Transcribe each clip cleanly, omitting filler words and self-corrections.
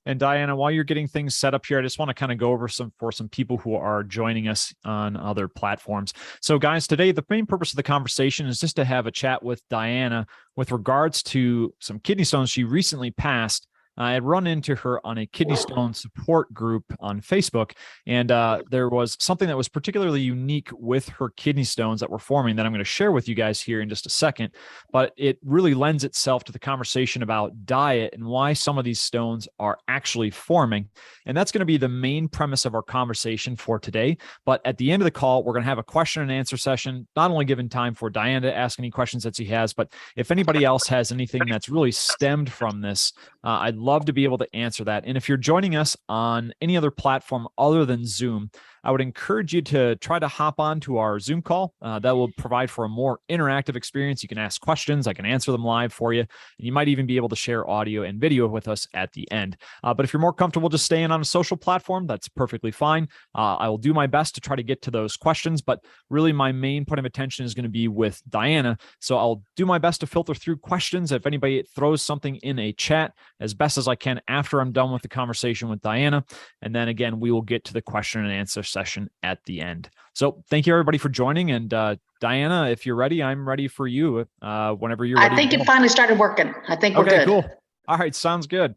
And Diana, while you're getting things set up here, I just want to kind of go over for some people who are joining us on other platforms. So guys, today, the main purpose of the conversation is just to have a chat with Diana with regards to some kidney stones she recently passed. I had run into her on a kidney stone support group on Facebook, and there was something that was particularly unique with her kidney stones that were forming that I'm going to share with you guys here in just a second. But it really lends itself to the conversation about diet and why some of these stones are actually forming. And that's going to be the main premise of our conversation for today. But at the end of the call, we're going to have a question and answer session, not only giving time for Diana to ask any questions that she has, but if anybody else has anything that's really stemmed from this, I'd love to be able to answer that. And if you're joining us on any other platform other than Zoom, I would encourage you to try to hop on to our Zoom call. That will provide for a more interactive experience. You can ask questions. I can answer them live for you. And you might even be able to share audio and video with us at the end. But if you're more comfortable just staying on a social platform, that's perfectly fine. I will do my best to try to get to those questions, but really my main point of attention is going to be with Diana. So I'll do my best to filter through questions. If anybody throws something in a chat, as best as I can after I'm done with the conversation with Diana. And then again, we will get to the question and answer session at the end. So thank you everybody for joining. And Diana, if you're ready, I'm ready for you whenever you're ready. I think it finally started working. I think we're good. Cool. All right. Sounds good.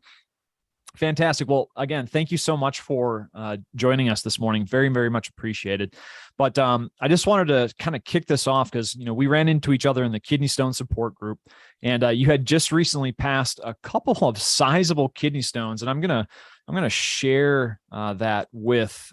Fantastic. Well, again, thank you so much for joining us this morning. Very, very much appreciated. But I just wanted to kind of kick this off because, we ran into each other in the kidney stone support group, and you had just recently passed a couple of sizable kidney stones. And I'm going to share that with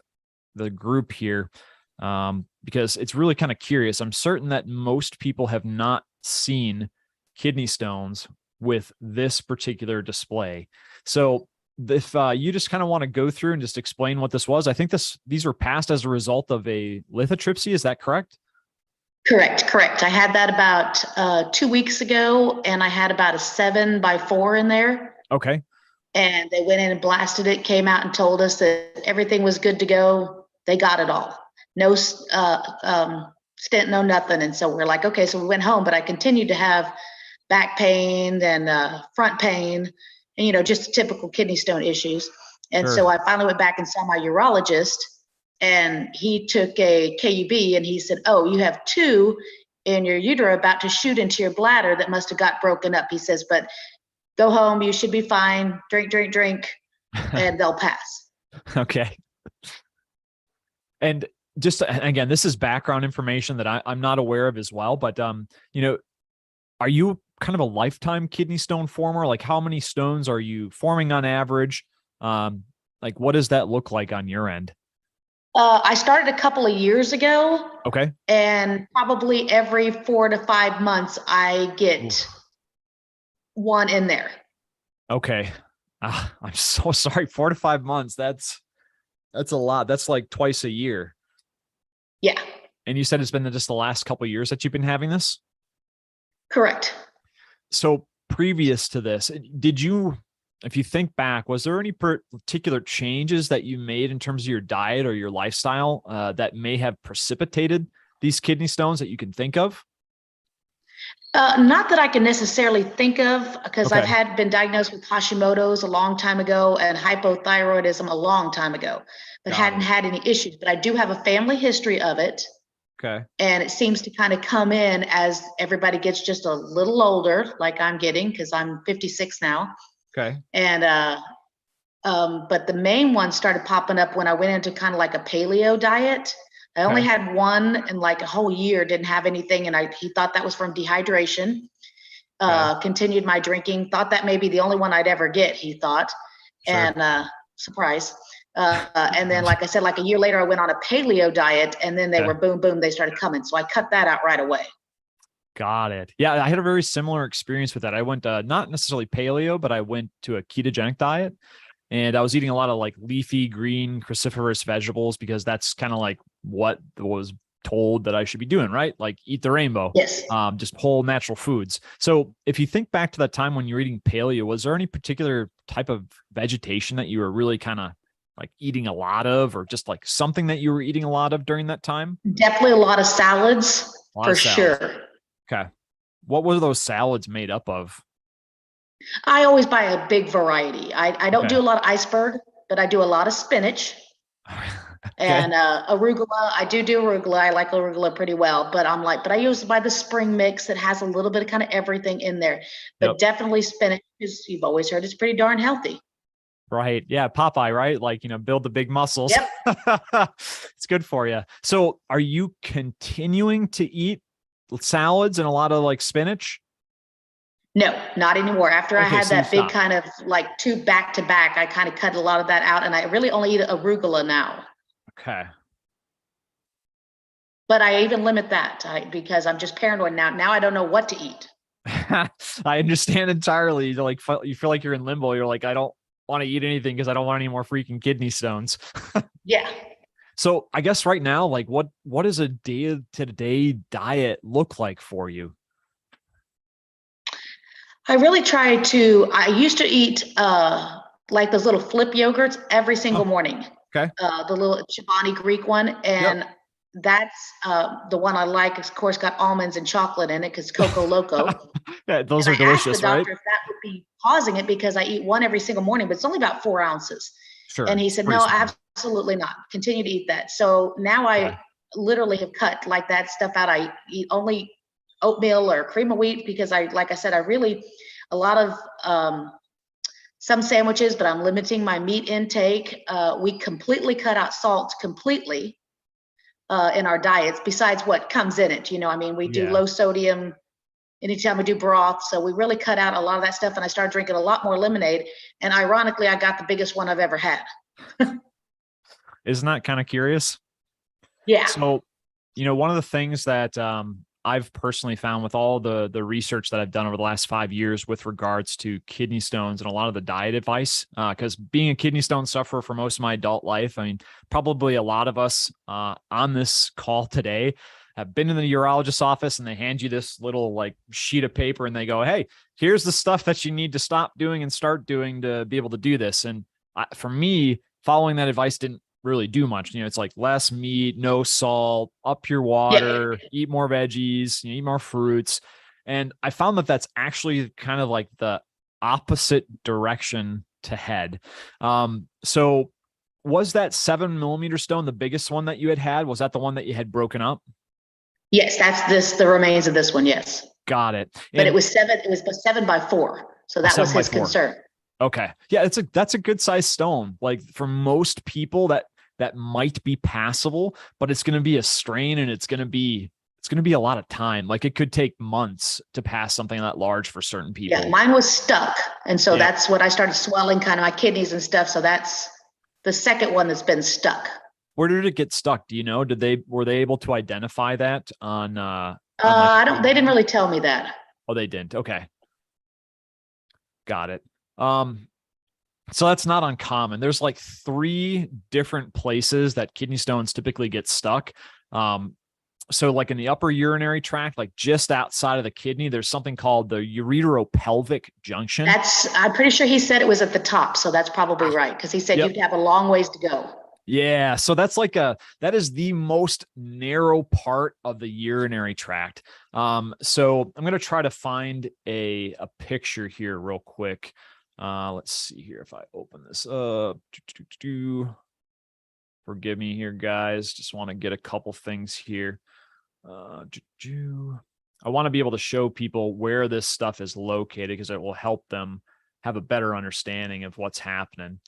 the group here because it's really kind of curious. I'm certain that most people have not seen kidney stones with this particular display. So if you just kind of want to go through and just explain what this was, I think these were passed as a result of a lithotripsy. Is that correct? Correct. I had that about 2 weeks ago, and I had about a 7x4 in there. Okay. And they went in and blasted it, came out and told us that everything was good to go. They got it all. No stent, no nothing. And so we're like, okay, so we went home, but I continued to have back pain and front pain and, just typical kidney stone issues. And Sure. so I finally went back and saw my urologist, and he took a KUB and he said, oh, you have 2 in your utero about to shoot into your bladder that must have got broken up. He says, but go home, you should be fine. Drink, and they'll pass. Okay. And just again, this is background information that I'm not aware of as well, but are you kind of a lifetime kidney stone former? Like how many stones are you forming on average? Like what does that look like on your end? I started a couple of years ago. Okay. And probably every 4 to 5 months, I get one in there. Okay. I'm so sorry. 4 to 5 months. That's a lot. That's like twice a year. Yeah. And you said it's been just the last couple of years that you've been having this? Correct. So previous to this, if you think back, was there any particular changes that you made in terms of your diet or your lifestyle that may have precipitated these kidney stones that you can think of? Not that I can necessarily think of, because Okay. I've been diagnosed with Hashimoto's a long time ago and hypothyroidism a long time ago, but hadn't had any issues. But I do have a family history of it. Okay. And it seems to kind of come in as everybody gets just a little older, like I'm getting, because I'm 56 now. Okay. And but the main one started popping up when I went into kind of like a paleo diet. I only had one in like a whole year, didn't have anything, and he thought that was from dehydration. Continued my drinking, thought that may be the only one I'd ever get, he thought. Sure. And surprise. And then, like I said, like a year later, I went on a paleo diet, and then they were boom, they started coming. So I cut that out right away. Got it. Yeah, I had a very similar experience with that. I went not necessarily paleo, but I went to a ketogenic diet, and I was eating a lot of like leafy green cruciferous vegetables because that's kind of like what was told that I should be doing, right? Like eat the rainbow. Yes. Just whole natural foods. So if you think back to that time when you were eating paleo, was there any particular type of vegetation that you were really kind of like eating a lot of, or just like something that you were eating a lot of during that time? Definitely a lot of salads, for sure. Okay. What were those salads made up of? I always buy a big variety. I don't Okay. do a lot of iceberg, but I do a lot of spinach Okay. and arugula. I do arugula. I like arugula pretty well, but but I usually buy the spring mix that has a little bit of kind of everything in there. Yep. But definitely spinach, because you've always heard it's pretty darn healthy. Right. Yeah. Popeye, right? Like, build the big muscles. Yep. It's good for you. So are you continuing to eat salads and a lot of like spinach? No, not anymore. After I Okay. had So you that big stopped. kind of like two back to back, I kind of cut a lot of that out, and I really only eat arugula now. Okay. But I even limit that because I'm just paranoid now. Now I don't know what to eat. I understand entirely. Like, you feel like you're in limbo. You're like, I don't want to eat anything because I don't want any more freaking kidney stones. Yeah. So I guess right now, like, what does a day to day diet look like for you? I really try to. I used to eat like those little flip yogurts every single Oh, morning. okay. The little Chobani Greek one, Yep. and that's the one I like. Of course, got almonds and chocolate in it because Coco Loco. Yeah, those And are I asked the delicious, right? doctor if that would be causing it because I eat one every single morning, but it's only about 4 ounces. And Sure. he It's said, pretty no, small. absolutely not. Continue to eat that. So now Okay. I literally have cut like that stuff out. I eat only oatmeal or cream of wheat because like I said, I really, a lot of some sandwiches, but I'm limiting my meat intake. We completely cut out salt completely in our diets, besides what comes in it. I mean, we do Yeah. low sodium anytime we do broth. So we really cut out a lot of that stuff. And I started drinking a lot more lemonade. And ironically, I got the biggest one I've ever had. Isn't that kind of curious? Yeah. So, one of the things that I've personally found with all the research that I've done over the last 5 years with regards to kidney stones and a lot of the diet advice, because being a kidney stone sufferer for most of my adult life, I mean, probably a lot of us on this call today have been in the urologist's office and they hand you this little like sheet of paper and they go, hey, here's the stuff that you need to stop doing and start doing to be able to do this. And for me, following that advice didn't really do much. It's like less meat, no salt, up your Yeah. water, eat more veggies, eat more fruits. And I found that that's actually kind of like the opposite direction to head. So was that 7 millimeter stone the biggest one that you had? Was that the one that you had broken up? Yes, that's the remains of this one. Yes. Got it. But And it was 7 by 4. So that was seven by his four. concern. Okay. Yeah, that's a good size stone. Like for most people that might be passable, but it's going to be a strain and it's going to be a lot of time. Like it could take months to pass something that large for certain Yeah. people. Mine was stuck. And so Yep. that's what I started swelling kind of my kidneys and stuff. So that's the second one that's been stuck. Where did it get stuck? Do you know? Were they able to identify that on like I don't, they didn't really tell me that. Oh, they didn't. Okay. Got it. So that's not uncommon. There's like 3 different places that kidney stones typically get stuck. So like in the upper urinary tract, like just outside of the kidney, there's something called the ureteropelvic junction. I'm pretty sure he said it was at the top. So that's probably right. Because he said Yep. you'd have a long ways to go. Yeah. So that is the most narrow part of the urinary tract. So I'm going to try to find a picture here real quick. Let's see here if I open this up. Forgive me here, guys. Just want to get a couple things here. I want to be able to show people where this stuff is located because it will help them have a better understanding of what's happening.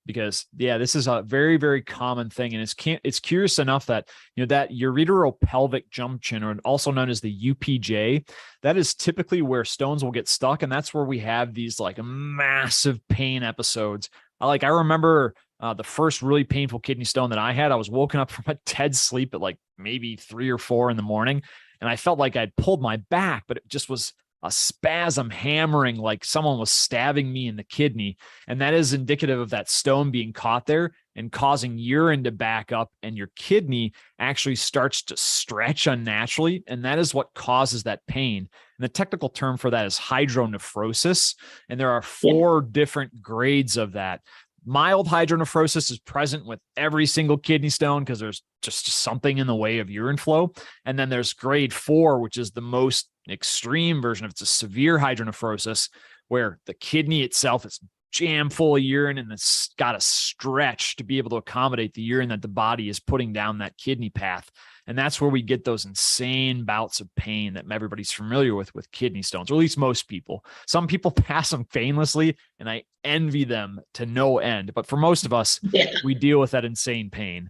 Because this is a very, very common thing, and it's curious enough that that ureteropelvic junction, or also known as the UPJ, that is typically where stones will get stuck, and that's where we have these like massive pain episodes. I remember the first really painful kidney stone that I had. I was woken up from a dead sleep at like maybe 3 or 4 in the morning, and I felt like I'd pulled my back, but it just was a spasm hammering, like someone was stabbing me in the kidney. And that is indicative of that stone being caught there and causing urine to back up, and your kidney actually starts to stretch unnaturally. And that is what causes that pain. And the technical term for that is hydronephrosis. And there are 4 different grades of that. Mild hydronephrosis is present with every single kidney stone because there's just something in the way of urine flow. And then there's grade 4, which is the most extreme version, if it's a severe hydronephrosis, where the kidney itself is jam full of urine and it's got to stretch to be able to accommodate the urine that the body is putting down that kidney path. And that's where we get those insane bouts of pain that everybody's familiar with kidney stones, or at least most people. Some people pass them painlessly, and I envy them to no end. But for most of us, we deal with that insane pain.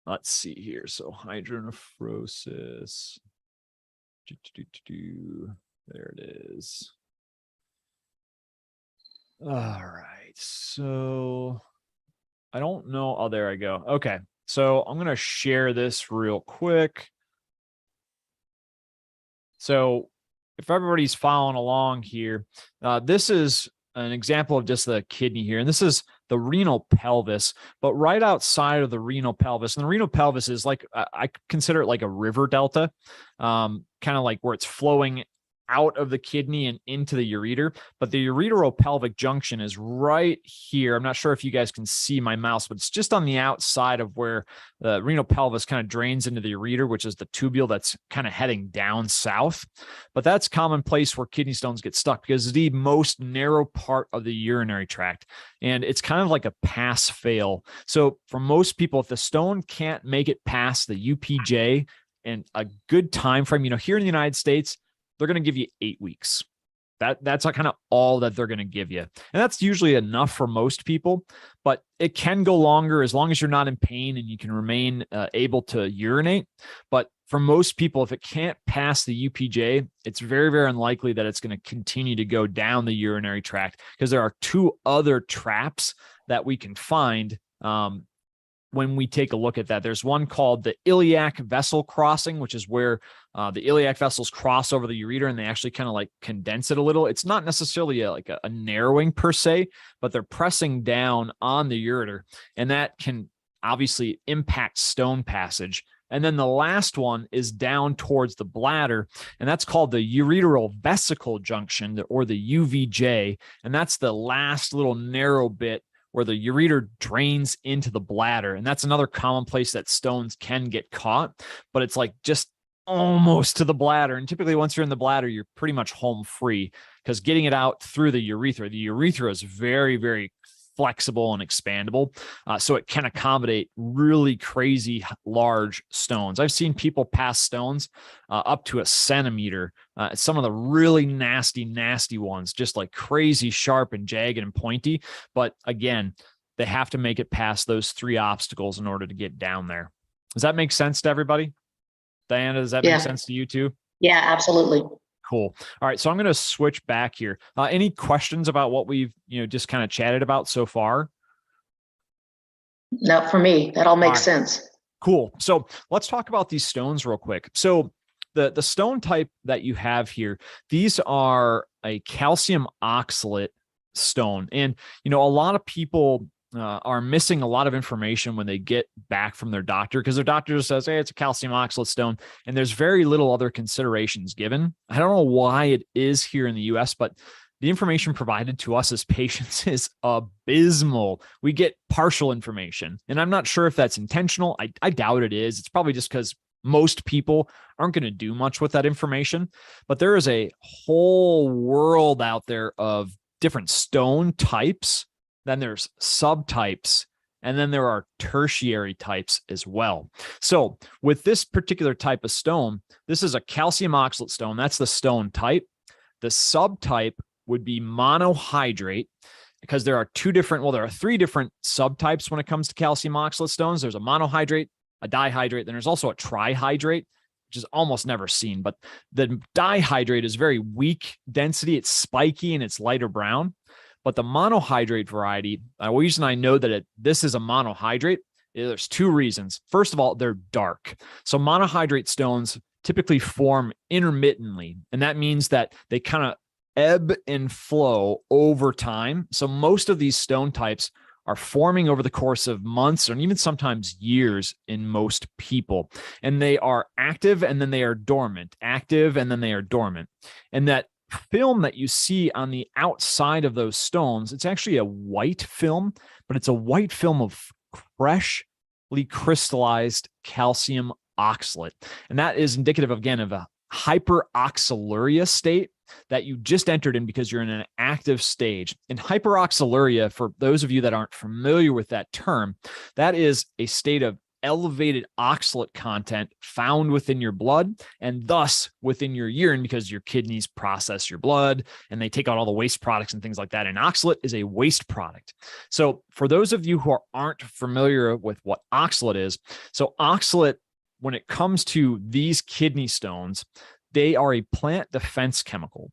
Let's see here. So hydronephrosis. There it is. All right. So I don't know. Oh, there I go. Okay. So I'm going to share this real quick. So if everybody's following along here, this is an example of just the kidney here. And this is the renal pelvis, but right outside of the renal pelvis. And the renal pelvis is like, I consider it like a river delta, kind of like where it's flowing out of the kidney and into the ureter. But the ureteropelvic junction is right here. I'm not sure if you guys can see my mouse, but it's just on the outside of where the renal pelvis kind of drains into the ureter, which is the tubule that's kind of heading down south. But that's commonplace where kidney stones get stuck, because it's the most narrow part of the urinary tract. And it's kind of like a pass fail. So for most people, if the stone can't make it past the UPJ, and a good time frame, here in the United States, they're going to give you 8 weeks. That's kind of all that they're going to give you. And that's usually enough for most people, but it can go longer as long as you're not in pain and you can remain able to urinate. But for most people, if it can't pass the UPJ, it's very, very unlikely that it's going to continue to go down the urinary tract, because there are 2 other traps that we can find when we take a look at that. There's one called the iliac vessel crossing, which is where the iliac vessels cross over the ureter and they actually kind of like condense it a little. It's not necessarily a narrowing per se, but they're pressing down on the ureter, and that can obviously impact stone passage. And then the last one is down towards the bladder, and that's called the ureteral vesicle junction, or the UVJ. And that's the last little narrow bit where the ureter drains into the bladder. And that's another common place that stones can get caught, but it's like just almost to the bladder. And typically once you're in the bladder, you're pretty much home free, because getting it out through the urethra is very, very flexible and expandable. So it can accommodate really crazy large stones. I've seen people pass stones up to a centimeter. Some of the really nasty ones, just like crazy sharp and jagged and pointy. But again, they have to make it past those 3 obstacles in order to get down there. Does that make sense to everybody? Diana, does that make sense to you too? Yeah, absolutely. Cool. All right. So I'm going to switch back here. Any questions about what we've, just kind of chatted about so far? No, for me, that all makes sense. Cool. So let's talk about these stones real quick. So the stone type that you have here, these are a calcium oxalate stone. And, a lot of people are missing a lot of information when they get back from their doctor, because their doctor just says, hey, it's a calcium oxalate stone. And there's very little other considerations given. I don't know why it is here in the US, but the information provided to us as patients is abysmal. We get partial information, and I'm not sure if that's intentional. I doubt it is. It's probably just because most people aren't going to do much with that information. But there is a whole world out there of different stone types. Then there's subtypes, and then there are tertiary types as well. So with this particular type of stone, this is a calcium oxalate stone. That's the stone type. The subtype would be monohydrate, because there are 3 different subtypes when it comes to calcium oxalate stones. There's a monohydrate, a dihydrate, then there's also a trihydrate, which is almost never seen. But the dihydrate is very weak density. It's spiky and it's lighter brown. But the monohydrate variety, the reason I know that this is a monohydrate, there's 2 reasons. First of all, they're dark. So monohydrate stones typically form intermittently, and that means that they kind of ebb and flow over time. So most of these stone types are forming over the course of months, or even sometimes years in most people. And they are active, and then they are dormant, active, and then they are dormant. And that film that you see on the outside of those stones, it's actually a white film, but it's a white film of freshly crystallized calcium oxalate. And that is indicative, again, of a hyperoxaluria state that you just entered in because you're in an active stage. And hyperoxaluria, for those of you that aren't familiar with that term, that is a state of elevated oxalate content found within your blood and thus within your urine, because your kidneys process your blood and they take out all the waste products and things like that. And oxalate is a waste product. So for those of you who aren't familiar with what oxalate is, so oxalate, when it comes to these kidney stones, they are a plant defense chemical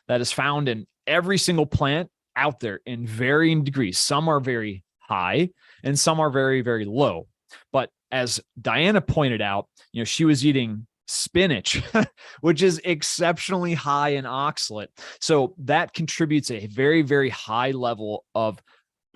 that is found in every single plant out there in varying degrees. Some are very high and some are very, very low. But as Diana pointed out, she was eating spinach, which is exceptionally high in oxalate. So that contributes a very, very high level of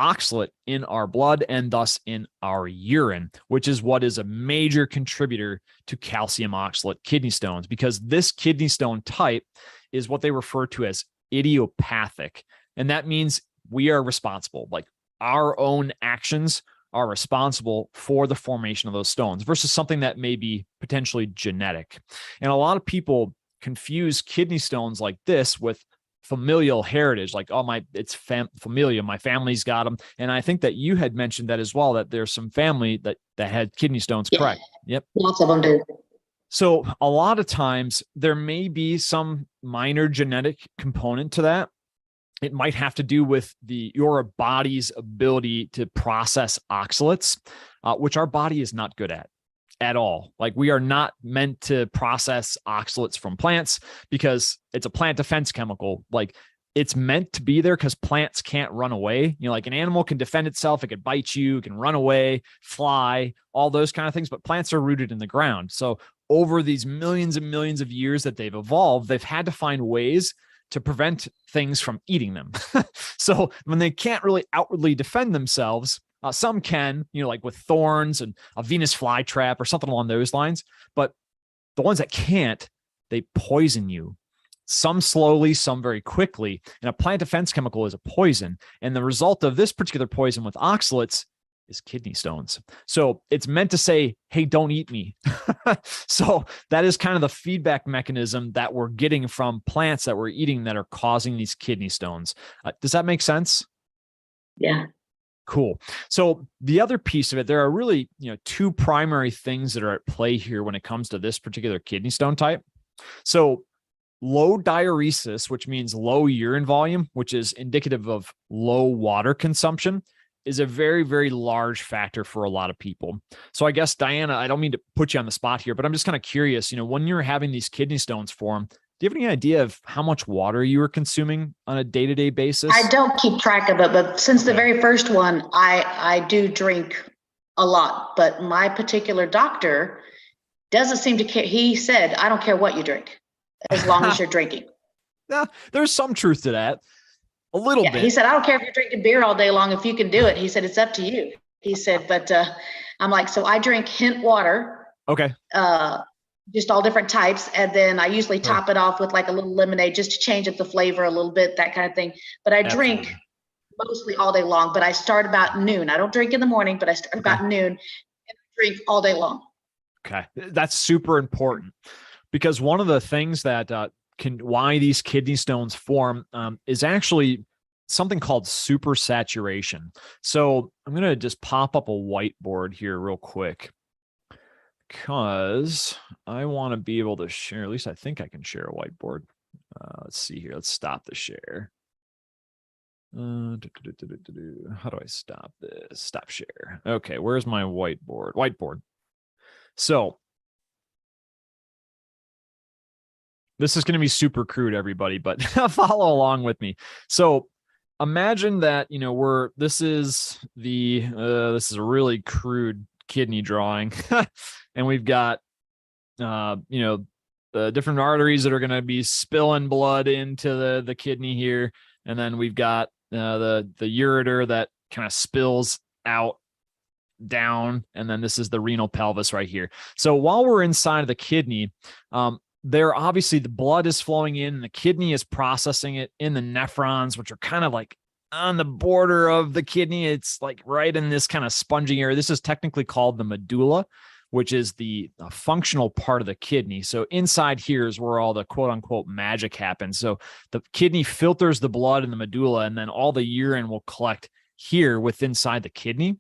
oxalate in our blood and thus in our urine, which is what is a major contributor to calcium oxalate kidney stones, because this kidney stone type is what they refer to as idiopathic. And that means we are responsible, like our own actions are responsible for the formation of those stones versus something that may be potentially genetic. And a lot of people confuse kidney stones like this with familial heritage, like, oh, it's familial, my family's got them. And I think that you had mentioned that as well, that there's some family that had kidney stones. Yeah. Correct. Yep. Lots of them do. So a lot of times there may be some minor genetic component to that. It might have to do with your body's ability to process oxalates, which our body is not good at all. Like, we are not meant to process oxalates from plants because it's a plant defense chemical. Like, it's meant to be there because plants can't run away. Like an animal can defend itself. It could bite you, it can run away, fly, all those kind of things. But plants are rooted in the ground. So over these millions and millions of years that they've evolved, they've had to find ways to prevent things from eating them. So when they can't really outwardly defend themselves, some can, like with thorns and a Venus flytrap or something along those lines. But the ones that can't, they poison you. Some slowly, some very quickly. And a plant defense chemical is a poison. And the result of this particular poison with oxalates is kidney stones. So it's meant to say, hey, don't eat me. So that is kind of the feedback mechanism that we're getting from plants that we're eating that are causing these kidney stones. Does that make sense? Yeah. Cool. So the other piece of it, there are really, two primary things that are at play here when it comes to this particular kidney stone type. So low diuresis, which means low urine volume, which is indicative of low water consumption, is a very, very large factor for a lot of people. So I guess, Diana, I don't mean to put you on the spot here, but I'm just kind of curious, when you're having these kidney stones form, do you have any idea of how much water you were consuming on a day-to-day basis? I don't keep track of it, but since the very first one, I do drink a lot, but my particular doctor doesn't seem to care. He said, I don't care what you drink, as long as you're drinking. Yeah, there's some truth to that. A little bit. He said, I don't care if you're drinking beer all day long. If you can do it, he said, it's up to you. He said, but I'm like, so I drink hint water. Okay. Just all different types. And then I usually top it off with like a little lemonade just to change up the flavor a little bit, that kind of thing. But I drink mostly all day long, but I start about noon. I don't drink in the morning, but I start about noon and drink all day long. Okay. That's super important, because one of the things that why these kidney stones form is actually something called supersaturation. So I'm going to just pop up a whiteboard here real quick, because I want to be able to share. At least I think I can share a whiteboard. Let's see here. Let's stop the share. How do I stop this? Stop share. Okay, where's my whiteboard? Whiteboard. So this is going to be super crude, everybody, but follow along with me. So imagine that, this is a really crude kidney drawing, and we've got, the different arteries that are going to be spilling blood into the kidney here. And then we've got the ureter that kind of spills out down. And then this is the renal pelvis right here. So while we're inside of the kidney, there obviously the blood is flowing in and the kidney is processing it in the nephrons, which are kind of like on the border of the kidney. It's like right in this kind of spongy area. This is technically called the medulla, which is the functional part of the kidney. So inside here is where all the quote unquote magic happens. So the kidney filters the blood in the medulla, and then all the urine will collect here inside the kidney.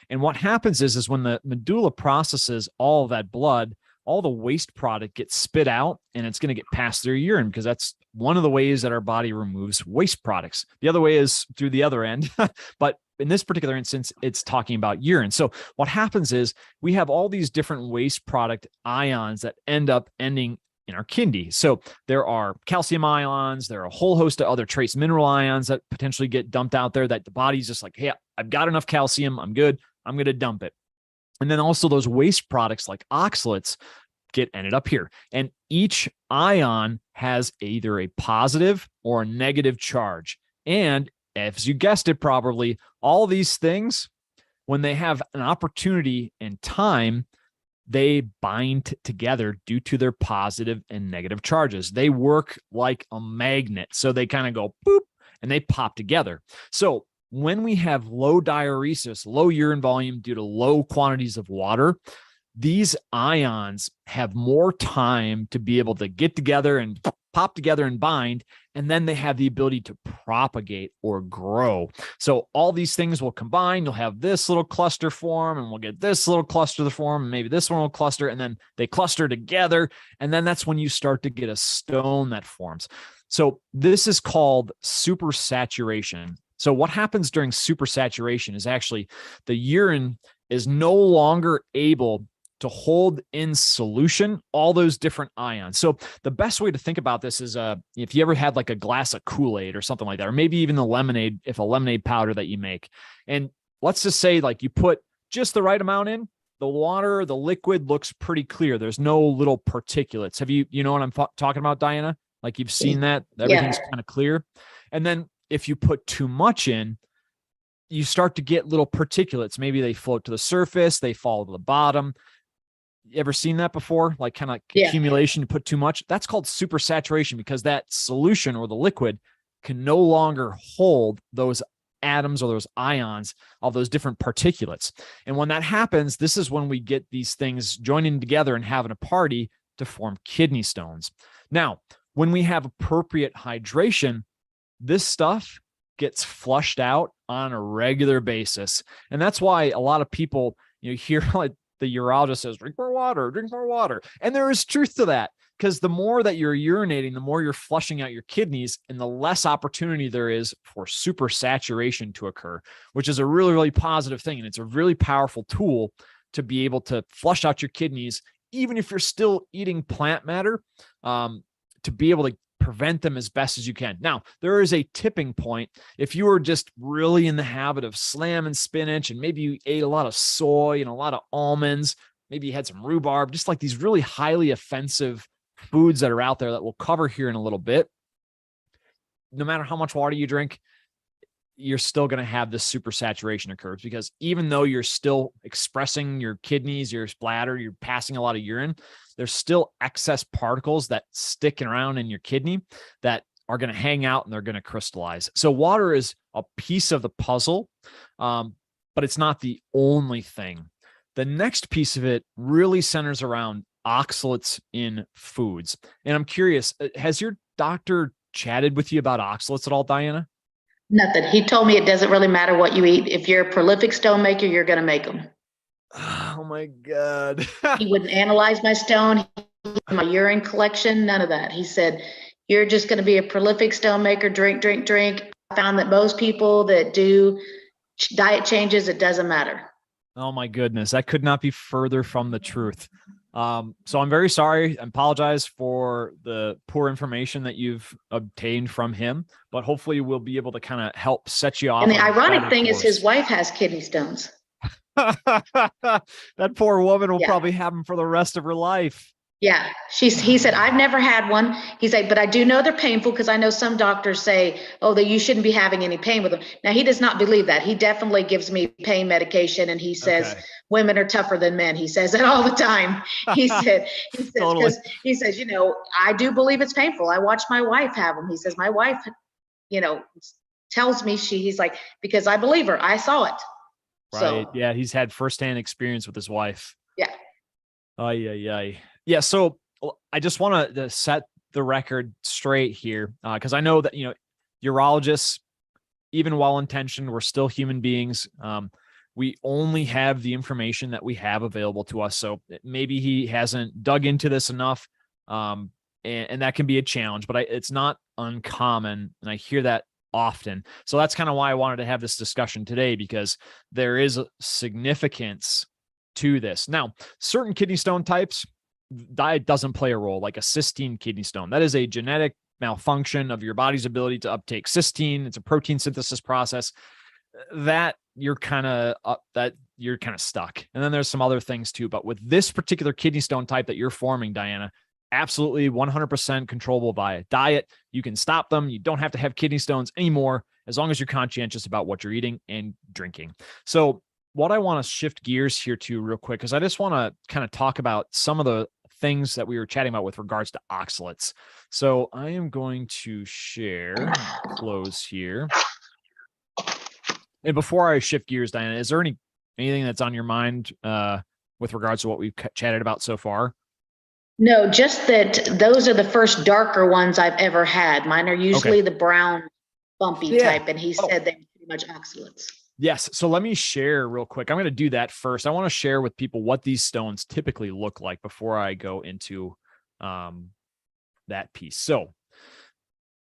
And what happens is when the medulla processes all of that blood, all the waste product gets spit out, and it's going to get passed through urine, because that's one of the ways that our body removes waste products. The other way is through the other end. But in this particular instance, it's talking about urine. So what happens is we have all these different waste product ions that ending in our kidney. So there are calcium ions, there are a whole host of other trace mineral ions that potentially get dumped out there that the body's just like, hey, I've got enough calcium, I'm good, I'm going to dump it. And then also those waste products like oxalates get ended up here. And each ion has either a positive or a negative charge. And as you guessed it probably, all these things, when they have an opportunity and time, they bind together due to their positive and negative charges. They work like a magnet. So they kind of go boop and they pop together. So when we have low diuresis, low urine volume due to low quantities of water, these ions have more time to be able to get together and pop together and bind, and then they have the ability to propagate or grow. So all these things will combine. You'll have this little cluster form, and we'll get this little cluster to form, and maybe this one will cluster, and then they cluster together, and then that's when you start to get a stone that forms. So this is called supersaturation. So what happens during supersaturation is actually the urine is no longer able to hold in solution all those different ions. So the best way to think about this is if you ever had like a glass of Kool-Aid or something like that, or maybe even the lemonade, if a lemonade powder that you make. And let's just say like you put just the right amount in, the water, the liquid looks pretty clear. There's no little particulates. You know what I'm talking about, Diana? Like you've seen that? Everything's kind of clear. And then if you put too much in, you start to get little particulates. Maybe they float to the surface, they fall to the bottom. You ever seen that before? Like kind of accumulation, you put too much. That's called supersaturation, because that solution or the liquid can no longer hold those atoms or those ions of those different particulates. And when that happens, this is when we get these things joining together and having a party to form kidney stones. Now, when we have appropriate hydration, this stuff gets flushed out on a regular basis. And that's why a lot of people, hear like the urologist says, drink more water, drink more water. And there is truth to that, because the more that you're urinating, the more you're flushing out your kidneys, and the less opportunity there is for supersaturation to occur, which is a really, really positive thing. And it's a really powerful tool to be able to flush out your kidneys, even if you're still eating plant matter, to be able to prevent them as best as you can. Now, there is a tipping point. If you were just really in the habit of slamming spinach, and maybe you ate a lot of soy and a lot of almonds, maybe you had some rhubarb, just like these really highly offensive foods that are out there that we'll cover here in a little bit, no matter how much water you drink, you're still going to have this supersaturation occurs, because even though you're still expressing your kidneys, your bladder, you're passing a lot of urine, there's still excess particles that stick around in your kidney that are going to hang out and they're going to crystallize. So water is a piece of the puzzle, but it's not the only thing. The next piece of it really centers around oxalates in foods. And I'm curious, has your doctor chatted with you about oxalates at all, Diana? Nothing. He told me it doesn't really matter what you eat. If you're a prolific stone maker, you're going to make them. Oh my God. He wouldn't analyze my stone, my urine collection, none of that. He said, you're just going to be a prolific stone maker, drink, drink, drink. I found that most people that do diet changes, it doesn't matter. Oh my goodness. That could not be further from the truth. So I'm very sorry. I apologize for the poor information that you've obtained from him, but hopefully we'll be able to kind of help set you off. And the ironic thing is his wife has kidney stones. That poor woman will probably have them for the rest of her life. Yeah. He said, I've never had one. He said, but I do know they're painful, because I know some doctors say, oh, that you shouldn't be having any pain with them. Now, he does not believe that. He definitely gives me pain medication, and he says, women are tougher than men. He says that all the time. He says, Totally. he says, I do believe it's painful. I watch my wife have them. He says, my wife, tells me he's like, because I believe her. I saw it. Right. So, yeah. He's had firsthand experience with his wife. Yeah. Yeah. So I just want to set the record straight here, because I know that, urologists, even well-intentioned, we're still human beings. We only have the information that we have available to us. So maybe he hasn't dug into this enough. And that can be a challenge, but it's not uncommon. And I hear that often. So that's kind of why I wanted to have this discussion today, because there is a significance to this. Now, certain kidney stone types, diet doesn't play a role, like a cystine kidney stone. That is a genetic malfunction of your body's ability to uptake cysteine. It's a protein synthesis process that you're kind of stuck. And then there's some other things too. But with this particular kidney stone type that you're forming, Diana, absolutely 100% controllable by diet. You can stop them. You don't have to have kidney stones anymore, as long as you're conscientious about what you're eating and drinking. So what I want to shift gears here to real quick, because I just want to kind of talk about some of the things that we were chatting about with regards to oxalates. So I am going to share, close here. And before I shift gears, Diana, is there anything that's on your mind with regards to what we've chatted about so far? No, just that those are the first darker ones I've ever had. Mine are usually the brown bumpy type, and he said they're pretty much oxalates. Yes. So let me share real quick. I'm going to do that first. I want to share with people what these stones typically look like before I go into that piece. So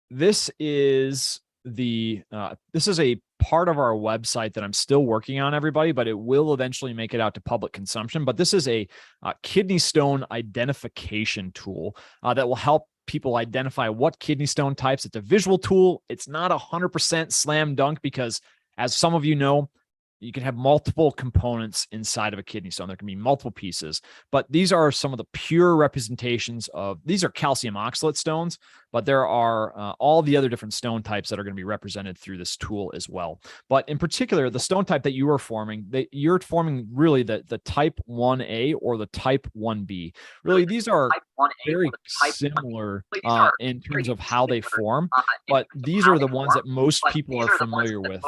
this is a part of our website that I'm still working on, everybody, but it will eventually make it out to public consumption. But this is a kidney stone identification tool that will help people identify what kidney stone types. It's a visual tool. It's not 100% slam dunk, because as some of you know, you can have multiple components inside of a kidney stone. There can be multiple pieces, but these are some of the pure representations of, these are calcium oxalate stones, but there are all the other different stone types that are going to be represented through this tool as well. But in particular, the stone type that you are forming, you're forming really the type 1A or the type 1B. Really, these are very similar in terms of how they form, but these are the ones that most people are familiar with.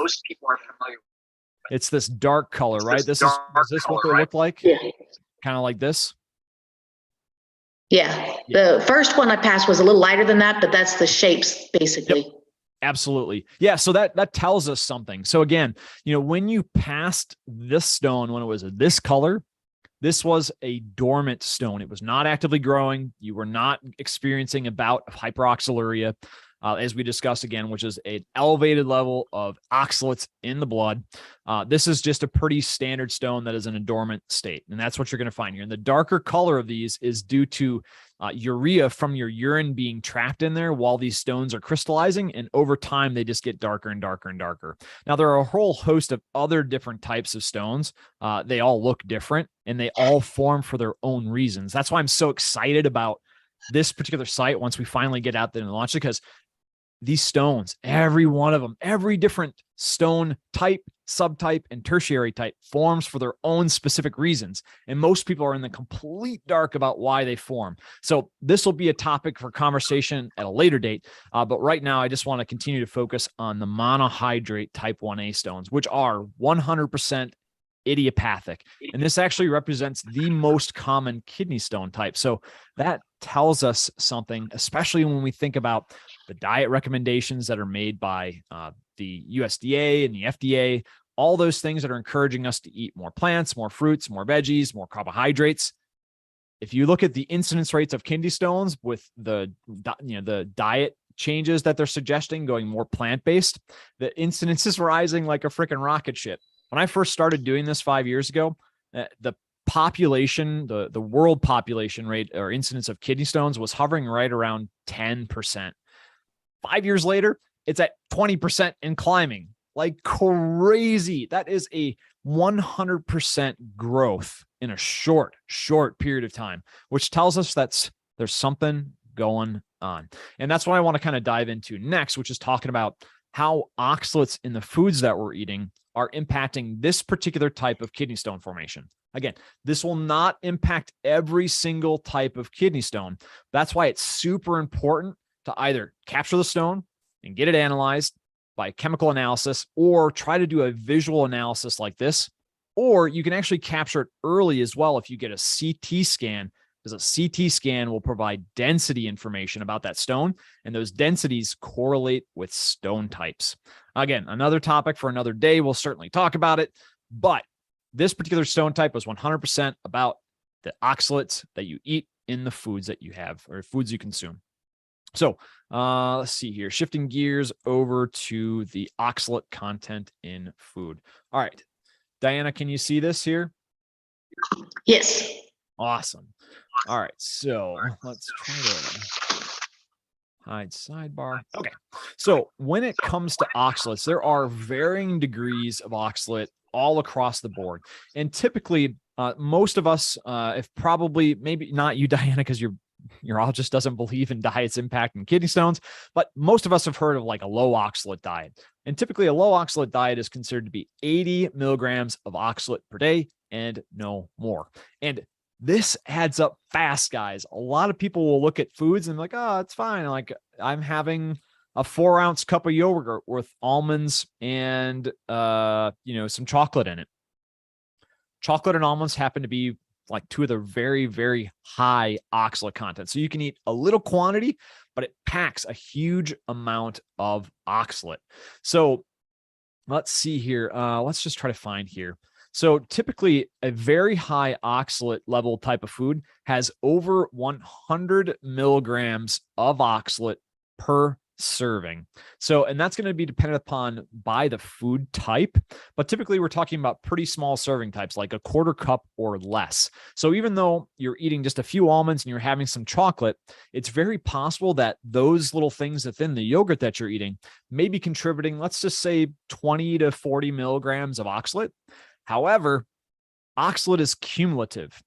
It's this dark color, right? Is this what they look like? Yeah. Kind of like this? Yeah. The first one I passed was a little lighter than that, but that's the shapes basically. Yep. Absolutely. Yeah. So that tells us something. So again, when you passed this stone, when it was this color, this was a dormant stone. It was not actively growing. You were not experiencing a bout of hyperoxaluria, as we discussed again, which is an elevated level of oxalates in the blood. This is just a pretty standard stone that is in a dormant state. And that's what you're going to find here. And the darker color of these is due to urea from your urine being trapped in there while these stones are crystallizing. And over time, they just get darker and darker and darker. Now, there are a whole host of other different types of stones. They all look different and they all form for their own reasons. That's why I'm so excited about this particular site once we finally get out there and launch it, because these stones, every one of them, every different stone type, subtype, and tertiary type forms for their own specific reasons. And most people are in the complete dark about why they form. So this will be a topic for conversation at a later date. But right now, I just want to continue to focus on the monohydrate type 1A stones, which are 100% idiopathic. And this actually represents the most common kidney stone type. So that tells us something, especially when we think about the diet recommendations that are made by the USDA and the FDA, all those things that are encouraging us to eat more plants, more fruits, more veggies, more carbohydrates. If you look at the incidence rates of kidney stones with the diet changes that they're suggesting, going more plant-based, the incidence is rising like a freaking rocket ship. When I first started doing this 5 years ago, the population, the world population rate or incidence of kidney stones was hovering right around 10%. 5 years later, it's at 20% and climbing like crazy. That is a 100% growth in a short period of time, which tells us there's something going on. And that's what I want to kind of dive into next, which is talking about how oxalates in the foods that we're eating are impacting this particular type of kidney stone formation. Again, this will not impact every single type of kidney stone. That's why it's super important to either capture the stone and get it analyzed by chemical analysis, or try to do a visual analysis like this Or you can actually capture it early as well if you get a CT scan, because a CT scan will provide density information about that stone, and those densities correlate with stone types. Again, another topic for another day. We'll certainly talk about it, but this particular stone type was 100% about the oxalates that you eat in the foods that you have or foods you consume. So let's see here, shifting gears over to the oxalate content in food. All right, Diana, can you see this here? Yes. Awesome. All right, so let's try to hide sidebar. Okay, so when it comes to oxalates, there are varying degrees of oxalate all across the board. And typically, most of us, if probably, maybe not you, Diana, because your urologist doesn't believe in diet's impact on kidney stones, but most of us have heard of like a low oxalate diet. And typically a low oxalate diet is considered to be 80 milligrams of oxalate per day and no more. And this adds up fast, guys. A lot of people will look at foods and be like, oh, it's fine. Like I'm having a 4-ounce cup of yogurt with almonds and, some chocolate in it. Chocolate and almonds happen to be like two of the very, very high oxalate content. So you can eat a little quantity, but it packs a huge amount of oxalate. So let's see here. Let's just try to find here. So typically a very high oxalate level type of food has over 100 milligrams of oxalate per serving. So, and that's going to be dependent upon by the food type, but typically we're talking about pretty small serving types, like a quarter cup or less. So even though you're eating just a few almonds and you're having some chocolate, it's very possible that those little things within the yogurt that you're eating may be contributing, let's just say 20 to 40 milligrams of oxalate. However, oxalate is cumulative.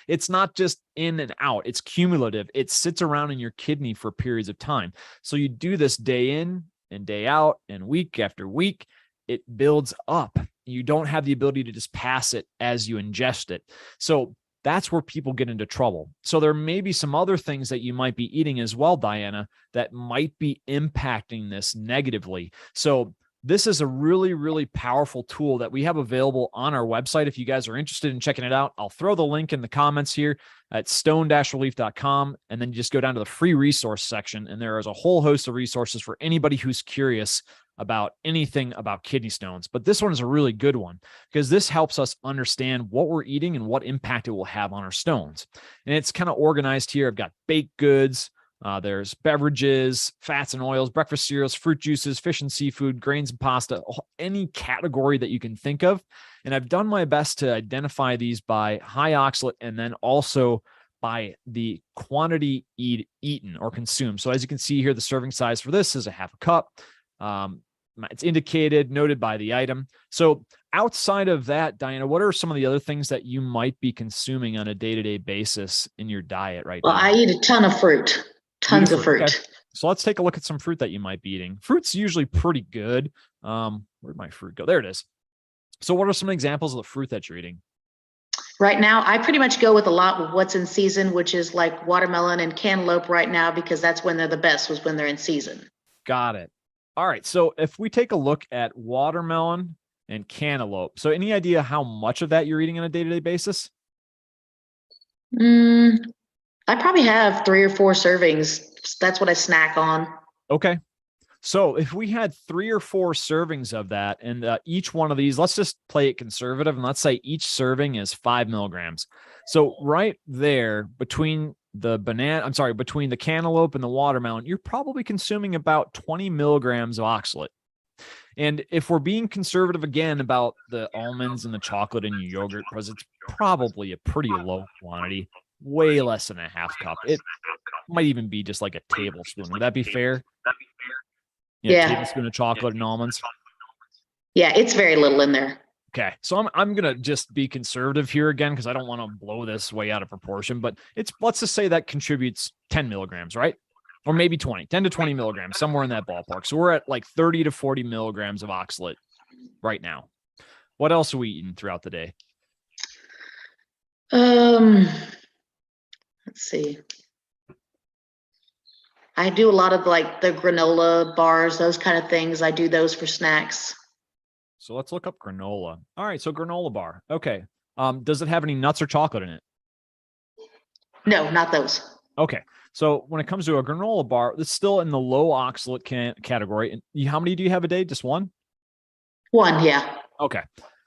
It's not just in and out. It's cumulative. It sits around in your kidney for periods of time. So you do this day in and day out and week after week, it builds up. You don't have the ability to just pass it as you ingest it. So that's where people get into trouble. So there may be some other things that you might be eating as well, Diana, that might be impacting this negatively. So this is a really, really powerful tool that we have available on our website. If you guys are interested in checking it out, I'll throw the link in the comments here at stone-relief.com. And then you just go down to the free resource section. And there is a whole host of resources for anybody who's curious about anything about kidney stones. But this one is a really good one because this helps us understand what we're eating and what impact it will have on our stones. And it's kind of organized here. I've got baked goods. There's beverages, fats and oils, breakfast cereals, fruit juices, fish and seafood, grains and pasta, any category that you can think of. And I've done my best to identify these by high oxalate and then also by the quantity eaten or consumed. So as you can see here, the serving size for this is a half a cup. It's indicated, noted by the item. So outside of that, Diana, what are some of the other things that you might be consuming on a day-to-day basis in your diet right now? Well, I eat a ton of fruit. Tons of fruit. Okay. So let's take a look at some fruit that you might be eating. Fruit's usually pretty good. Where'd my fruit go? There it is. So what are some examples of the fruit that you're eating? Right now, I pretty much go with a lot of what's in season, which is like watermelon and cantaloupe right now, because that's when they're the best, was when they're in season. Got it. All right. So if we take a look at watermelon and cantaloupe, so any idea how much of that you're eating on a day-to-day basis? I probably have 3 or 4 servings. That's what I snack on. Okay. So if we had 3 or 4 servings of that, and each one of these, let's just play it conservative, and let's say each serving is 5 milligrams. So right there between between the cantaloupe and the watermelon, you're probably consuming about 20 milligrams of oxalate. And if we're being conservative again about the almonds and the chocolate in your yogurt, because it's probably a pretty low quantity, way less than a half cup. It might even be just like a tablespoon. Would that be fair? Yeah. A tablespoon of chocolate and almonds. Yeah, it's very little in there. Okay. So I'm going to just be conservative here again, because I don't want to blow this way out of proportion, but let's just say that contributes 10 milligrams, right? Or maybe 10 to 20 milligrams, somewhere in that ballpark. So we're at like 30 to 40 milligrams of oxalate right now. What else are we eating throughout the day? Let's see. I do a lot of like the granola bars, those kind of things. I do those for snacks. So let's look up granola. All right. So granola bar. Okay. Does it have any nuts or chocolate in it? No, not those. Okay. So when it comes to a granola bar, it's still in the low oxalate category. And how many do you have a day? Just one? One, yeah. Okay.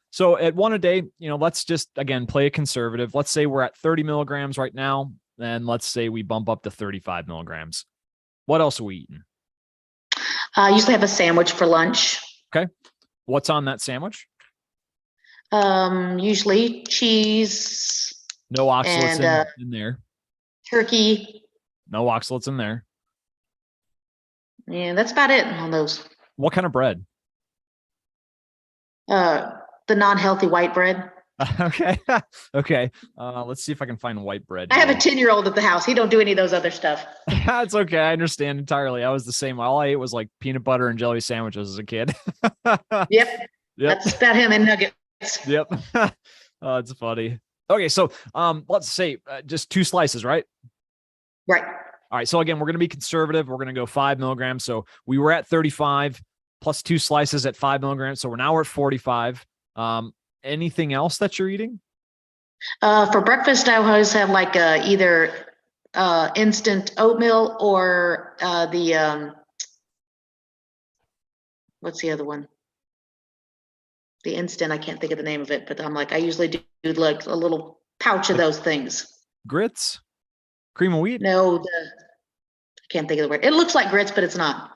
So at one a day, let's just, again, play a conservative. Let's say we're at 30 milligrams right now. And let's say we bump up to 35 milligrams. What else are we eating? I usually have a sandwich for lunch. Okay. What's on that sandwich? Usually cheese. No oxalates and, in there. Turkey. No oxalates in there. Yeah, that's about it on those. What kind of bread? The non-healthy white bread. Okay. Okay. Let's see if I can find white bread. I have a 10-year-old at the house. He don't do any of those other stuff. That's okay. I understand entirely. I was the same. All I ate was like peanut butter and jelly sandwiches as a kid. Yep. That's about him and nuggets. Yep. Oh, it's funny. Okay. So, let's say just 2 slices, right? Right. All right. So again, we're going to be conservative. We're going to go 5 milligrams. So we were at 35 plus 2 slices at 5 milligrams. So we're at 45. Anything else that you're eating? For breakfast, I always have like either instant oatmeal or what's the other one? The instant, I can't think of the name of it, but I usually do like a little pouch of those things. Grits? Cream of wheat? No, I can't think of the word. It looks like grits, but it's not.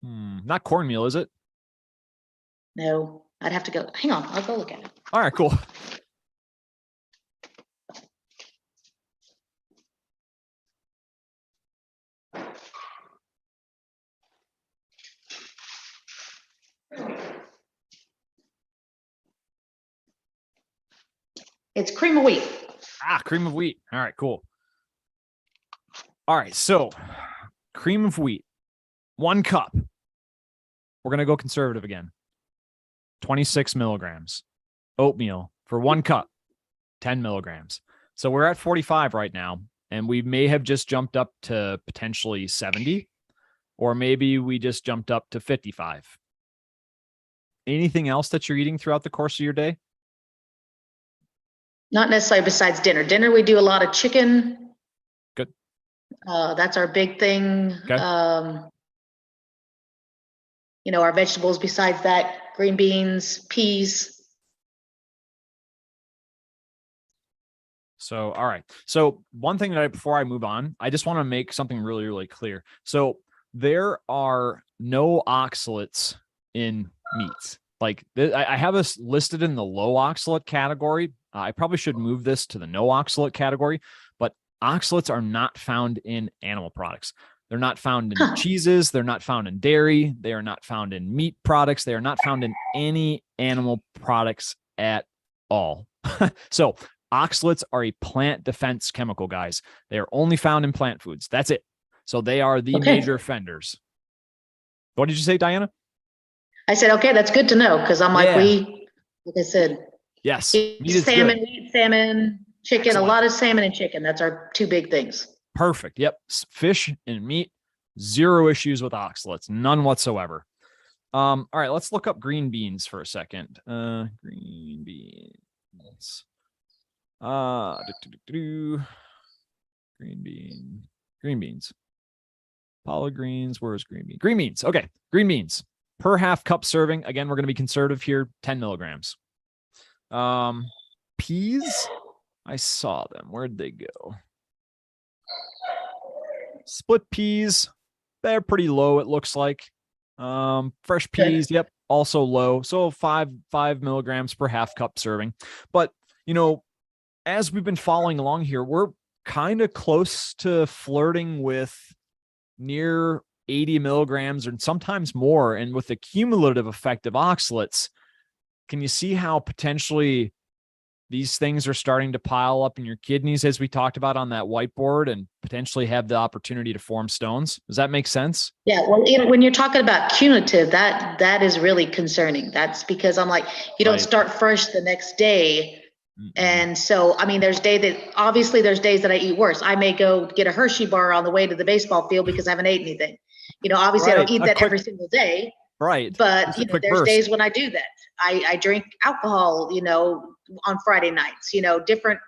Not cornmeal, is it? No, I'd have to go. Hang on, I'll go look at it. All right, cool. It's cream of wheat. Cream of wheat. All right, cool. All right, so cream of wheat, 1 cup. We're going to go conservative again. 26 milligrams. Oatmeal for 1 cup, 10 milligrams. So we're at 45 right now, and we may have just jumped up to potentially 70, or maybe we just jumped up to 55. Anything else that you're eating throughout the course of your day? Not necessarily besides dinner. Dinner, we do a lot of chicken. Good. That's our big thing. Okay. Our vegetables besides that, green beans, peas. So, all right. So one thing before I move on, I just want to make something really, really clear. So there are no oxalates in meats. Like I have this listed in the low oxalate category. I probably should move this to the no oxalate category, but oxalates are not found in animal products. They're not found in cheeses. They're not found in dairy. They are not found in meat products. They are not found in any animal products at all. So oxalates are a plant defense chemical, guys. They are only found in plant foods. That's it. So they are the major offenders. What did you say, Diana? I said, okay, that's good to know. Cause I'm like, like I said, yes, salmon, meat, salmon, chicken. Excellent. A lot of salmon and chicken. That's our 2 big things. Perfect. Yep. Fish and meat, 0 issues with oxalates, none whatsoever. All right, let's look up green beans for a second. Green beans. Green beans. Collard greens. Where's green bean? Green beans. Okay. Green beans per half cup serving. Again, we're going to be conservative here. 10 milligrams. Peas. I saw them. Where'd they go? Split peas. They're pretty low, it looks like. Fresh peas. Yep. Also low. So 5 milligrams per half cup serving. But, as we've been following along here, we're kind of close to flirting with near 80 milligrams and sometimes more. And with the cumulative effect of oxalates, can you see how potentially these things are starting to pile up in your kidneys, as we talked about on that whiteboard, and potentially have the opportunity to form stones? Does that make sense? Yeah. Well, when you're talking about cumulative, that is really concerning. That's because I'm like, you don't start fresh the next day. And so, there's days that I eat worse. I may go get a Hershey bar on the way to the baseball field because I haven't ate anything. Obviously I don't eat that every single day. Right. But, Just a quick there's burst. days when I do that. I drink alcohol, on Friday nights, different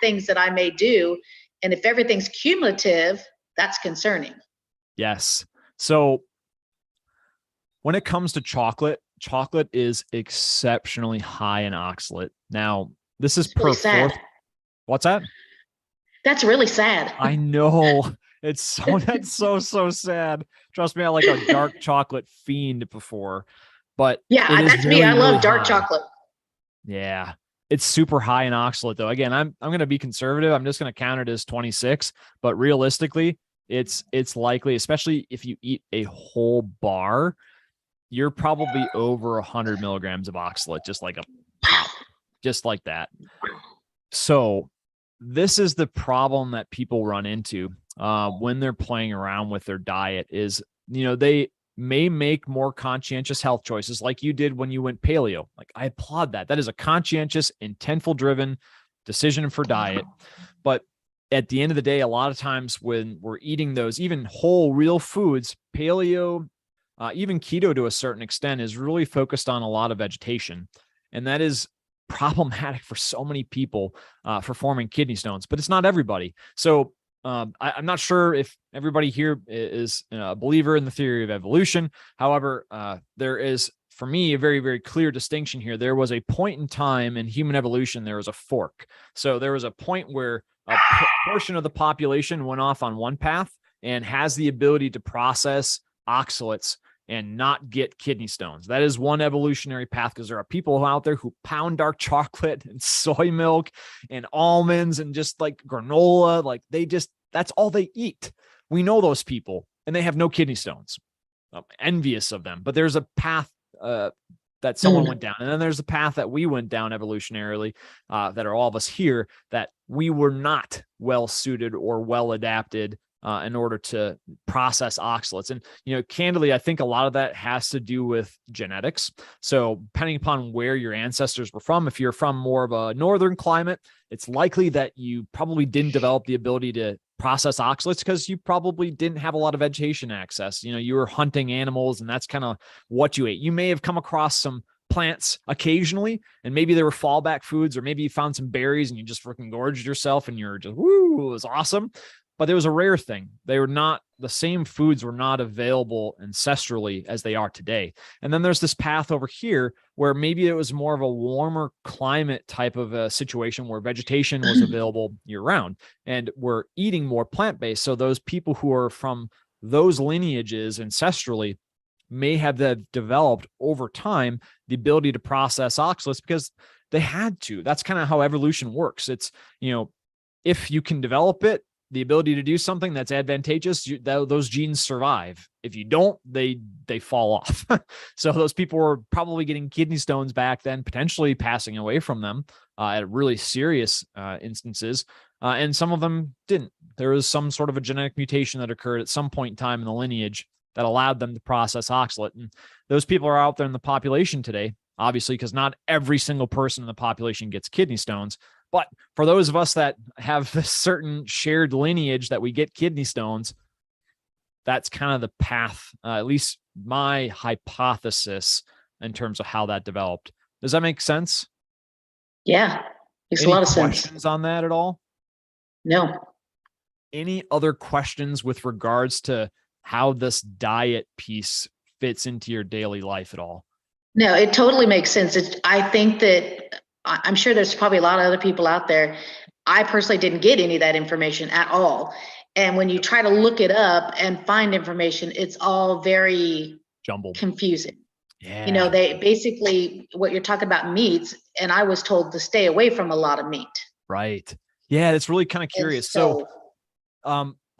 things that I may do. And if everything's cumulative, that's concerning. Yes. So when it comes to chocolate is exceptionally high in oxalate. Now, this is It's really per sad. fourth. What's that? That's really sad. I know. That's so sad. Trust me, I like a dark chocolate fiend before, but Yeah, it is that's me. I really, really love dark high. chocolate. Yeah. It's super high in oxalate though. Again, I'm going to be conservative. I'm just going to count it as 26, but realistically, it's likely, especially if you eat a whole bar, you're probably over 100 milligrams of oxalate, just like a pop, just like that. So this is the problem that people run into when they're playing around with their diet is, they may make more conscientious health choices like you did when you went paleo. Like, I applaud that. That is a conscientious, intentful driven decision for diet. But at the end of the day, a lot of times when we're eating those, even whole real foods, paleo, even keto to a certain extent, is really focused on a lot of vegetation. And that is problematic for so many people for forming kidney stones, but it's not everybody. So I'm not sure if everybody here is a believer in the theory of evolution. However, there is, for me, a very, very clear distinction here. There was a point in time in human evolution, there was a fork. So there was a point where a portion of the population went off on one path and has the ability to process oxalates and not get kidney stones. That is one evolutionary path, because there are people out there who pound dark chocolate and soy milk and almonds and just like granola. Like, that's all they eat. We know those people, and they have no kidney stones. I'm envious of them, but there's a path that someone went down. And then there's a path that we went down evolutionarily, that are all of us here, that we were not well suited or well adapted in order to process oxalates. And, candidly, I think a lot of that has to do with genetics. So depending upon where your ancestors were from, if you're from more of a northern climate, it's likely that you probably didn't develop the ability to process oxalates because you probably didn't have a lot of vegetation access. You were hunting animals, and that's kind of what you ate. You may have come across some plants occasionally, and maybe there were fallback foods, or maybe you found some berries and you just freaking gorged yourself and you're just, woo, it was awesome. But it was a rare thing. The same foods were not available ancestrally as they are today. And then there's this path over here where maybe it was more of a warmer climate type of a situation where vegetation was available year round, and we're eating more plant-based. So those people who are from those lineages ancestrally may have developed over time the ability to process oxalates because they had to. That's kind of how evolution works. It's, if you can develop it, the ability to do something that's advantageous, those genes survive. If you don't, they fall off. So those people were probably getting kidney stones back then, potentially passing away from them at really serious instances. And some of them didn't. There was some sort of a genetic mutation that occurred at some point in time in the lineage that allowed them to process oxalate. And those people are out there in the population today, obviously, because not every single person in the population gets kidney stones. But for those of us that have a certain shared lineage that we get kidney stones, that's kind of the path, at least my hypothesis in terms of how that developed. Does that make sense? Yeah, makes a Any lot of sense. questions on that at all? No. Any other questions with regards to how this diet piece fits into your daily life at all? No, it totally makes sense. I think that I'm sure there's probably a lot of other people out there. I personally didn't get any of that information at all. And when you try to look it up and find information, it's all very jumbled, confusing. Yeah. They basically, what you're talking about, meats, and I was told to stay away from a lot of meat. Right. Yeah, it's really kind of curious. So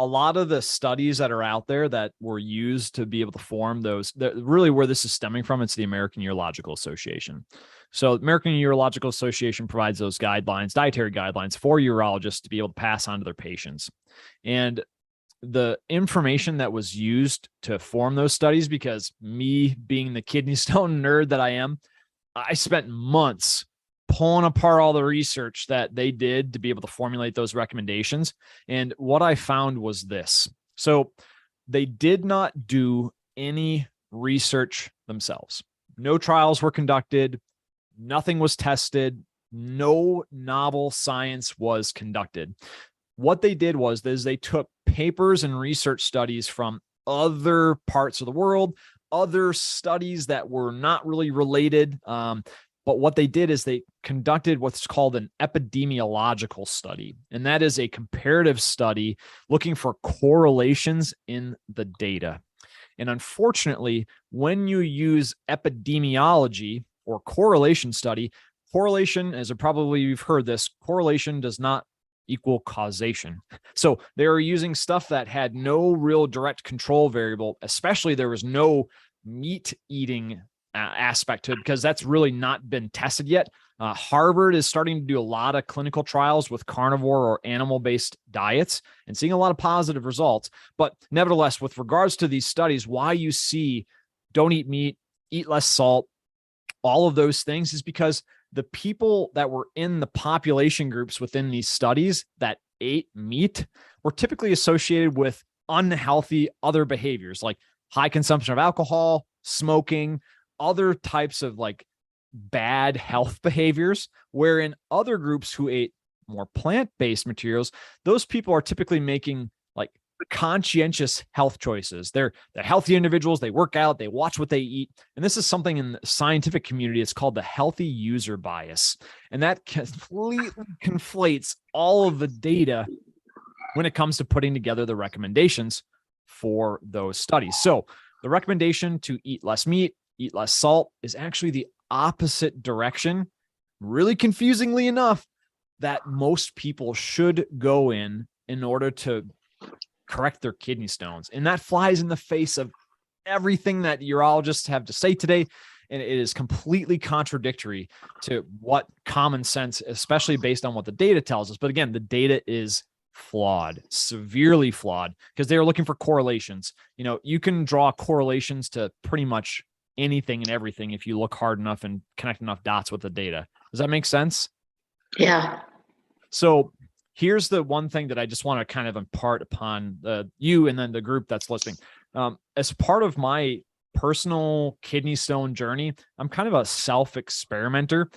a lot of the studies that are out there that were used to be able to form those, really where this is stemming from, it's the American Urological Association. So American Urological Association provides those guidelines, dietary guidelines for urologists to be able to pass on to their patients. And the information that was used to form those studies, because me being the kidney stone nerd that I am, I spent months pulling apart all the research that they did to be able to formulate those recommendations. And what I found was this. So they did not do any research themselves. No trials were conducted. Nothing was tested. No novel science was conducted. What they did was they took papers and research studies from other parts of the world, other studies that were not really related. But what they did is they conducted what's called an epidemiological study. And that is a comparative study looking for correlations in the data. And unfortunately, when you use epidemiology or correlation study, correlation, as probably you've heard this, correlation does not equal causation. So they were using stuff that had no real direct control variable, especially there was no meat eating aspect to it, because that's really not been tested yet. Harvard is starting to do a lot of clinical trials with carnivore or animal-based diets and seeing a lot of positive results. But nevertheless, with regards to these studies, why you see don't eat meat, eat less salt, all of those things is because the people that were in the population groups within these studies that ate meat were typically associated with unhealthy other behaviors like high consumption of alcohol, smoking, other types of like bad health behaviors, wherein other groups who ate more plant-based materials, those people are typically making like conscientious health choices. They're healthy individuals. They work out, they watch what they eat. And this is something in the scientific community. It's called the healthy user bias. And that completely conflates all of the data when it comes to putting together the recommendations for those studies. So the recommendation to eat less meat, eat less salt is actually the opposite direction, really confusingly enough, that most people should go in order to correct their kidney stones. And that flies in the face of everything that urologists have to say today. And it is completely contradictory to what common sense, especially based on what the data tells us. But again, the data is flawed, severely flawed, because they are looking for correlations. You know, you can draw correlations to pretty much anything and everything if you look hard enough and connect enough dots with the data. Does that make sense? Yeah. So here's the one thing that I just want to kind of impart upon you and then the group that's listening. As part of my personal kidney stone journey, I'm kind of a self-experimenter.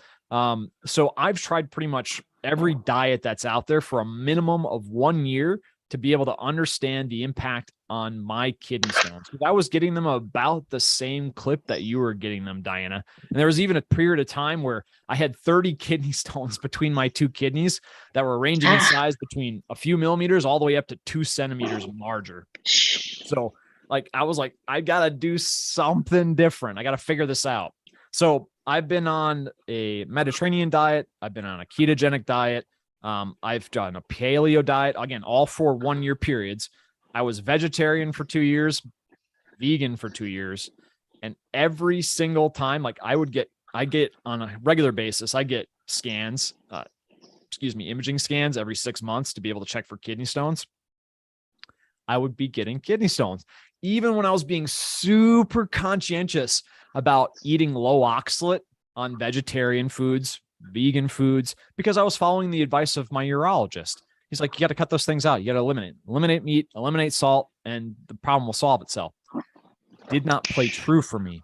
So I've tried pretty much every diet that's out there for a minimum of 1 year to be able to understand the impact on my kidney stones. Because I was getting them about the same clip that you were getting them, Diana. And there was even a period of time where I had 30 kidney stones between my two kidneys that were ranging in size between a few millimeters all the way up to 2 centimeters larger. So like, I was like, I got to do something different. I got to figure this out. So I've been on a Mediterranean diet. I've been on a ketogenic diet. I've done a paleo diet, again, all for 1 year periods. I was vegetarian for 2 years, vegan for 2 years. And every single time, like I get on a regular basis, I get scans, imaging scans every 6 months to be able to check for kidney stones. I would be getting kidney stones. Even when I was being super conscientious about eating low oxalate on vegetarian foods, vegan foods, because I was following the advice of my urologist. He's like, you got to cut those things out. You got to eliminate meat, eliminate salt, and the problem will solve itself. Did not play true for me.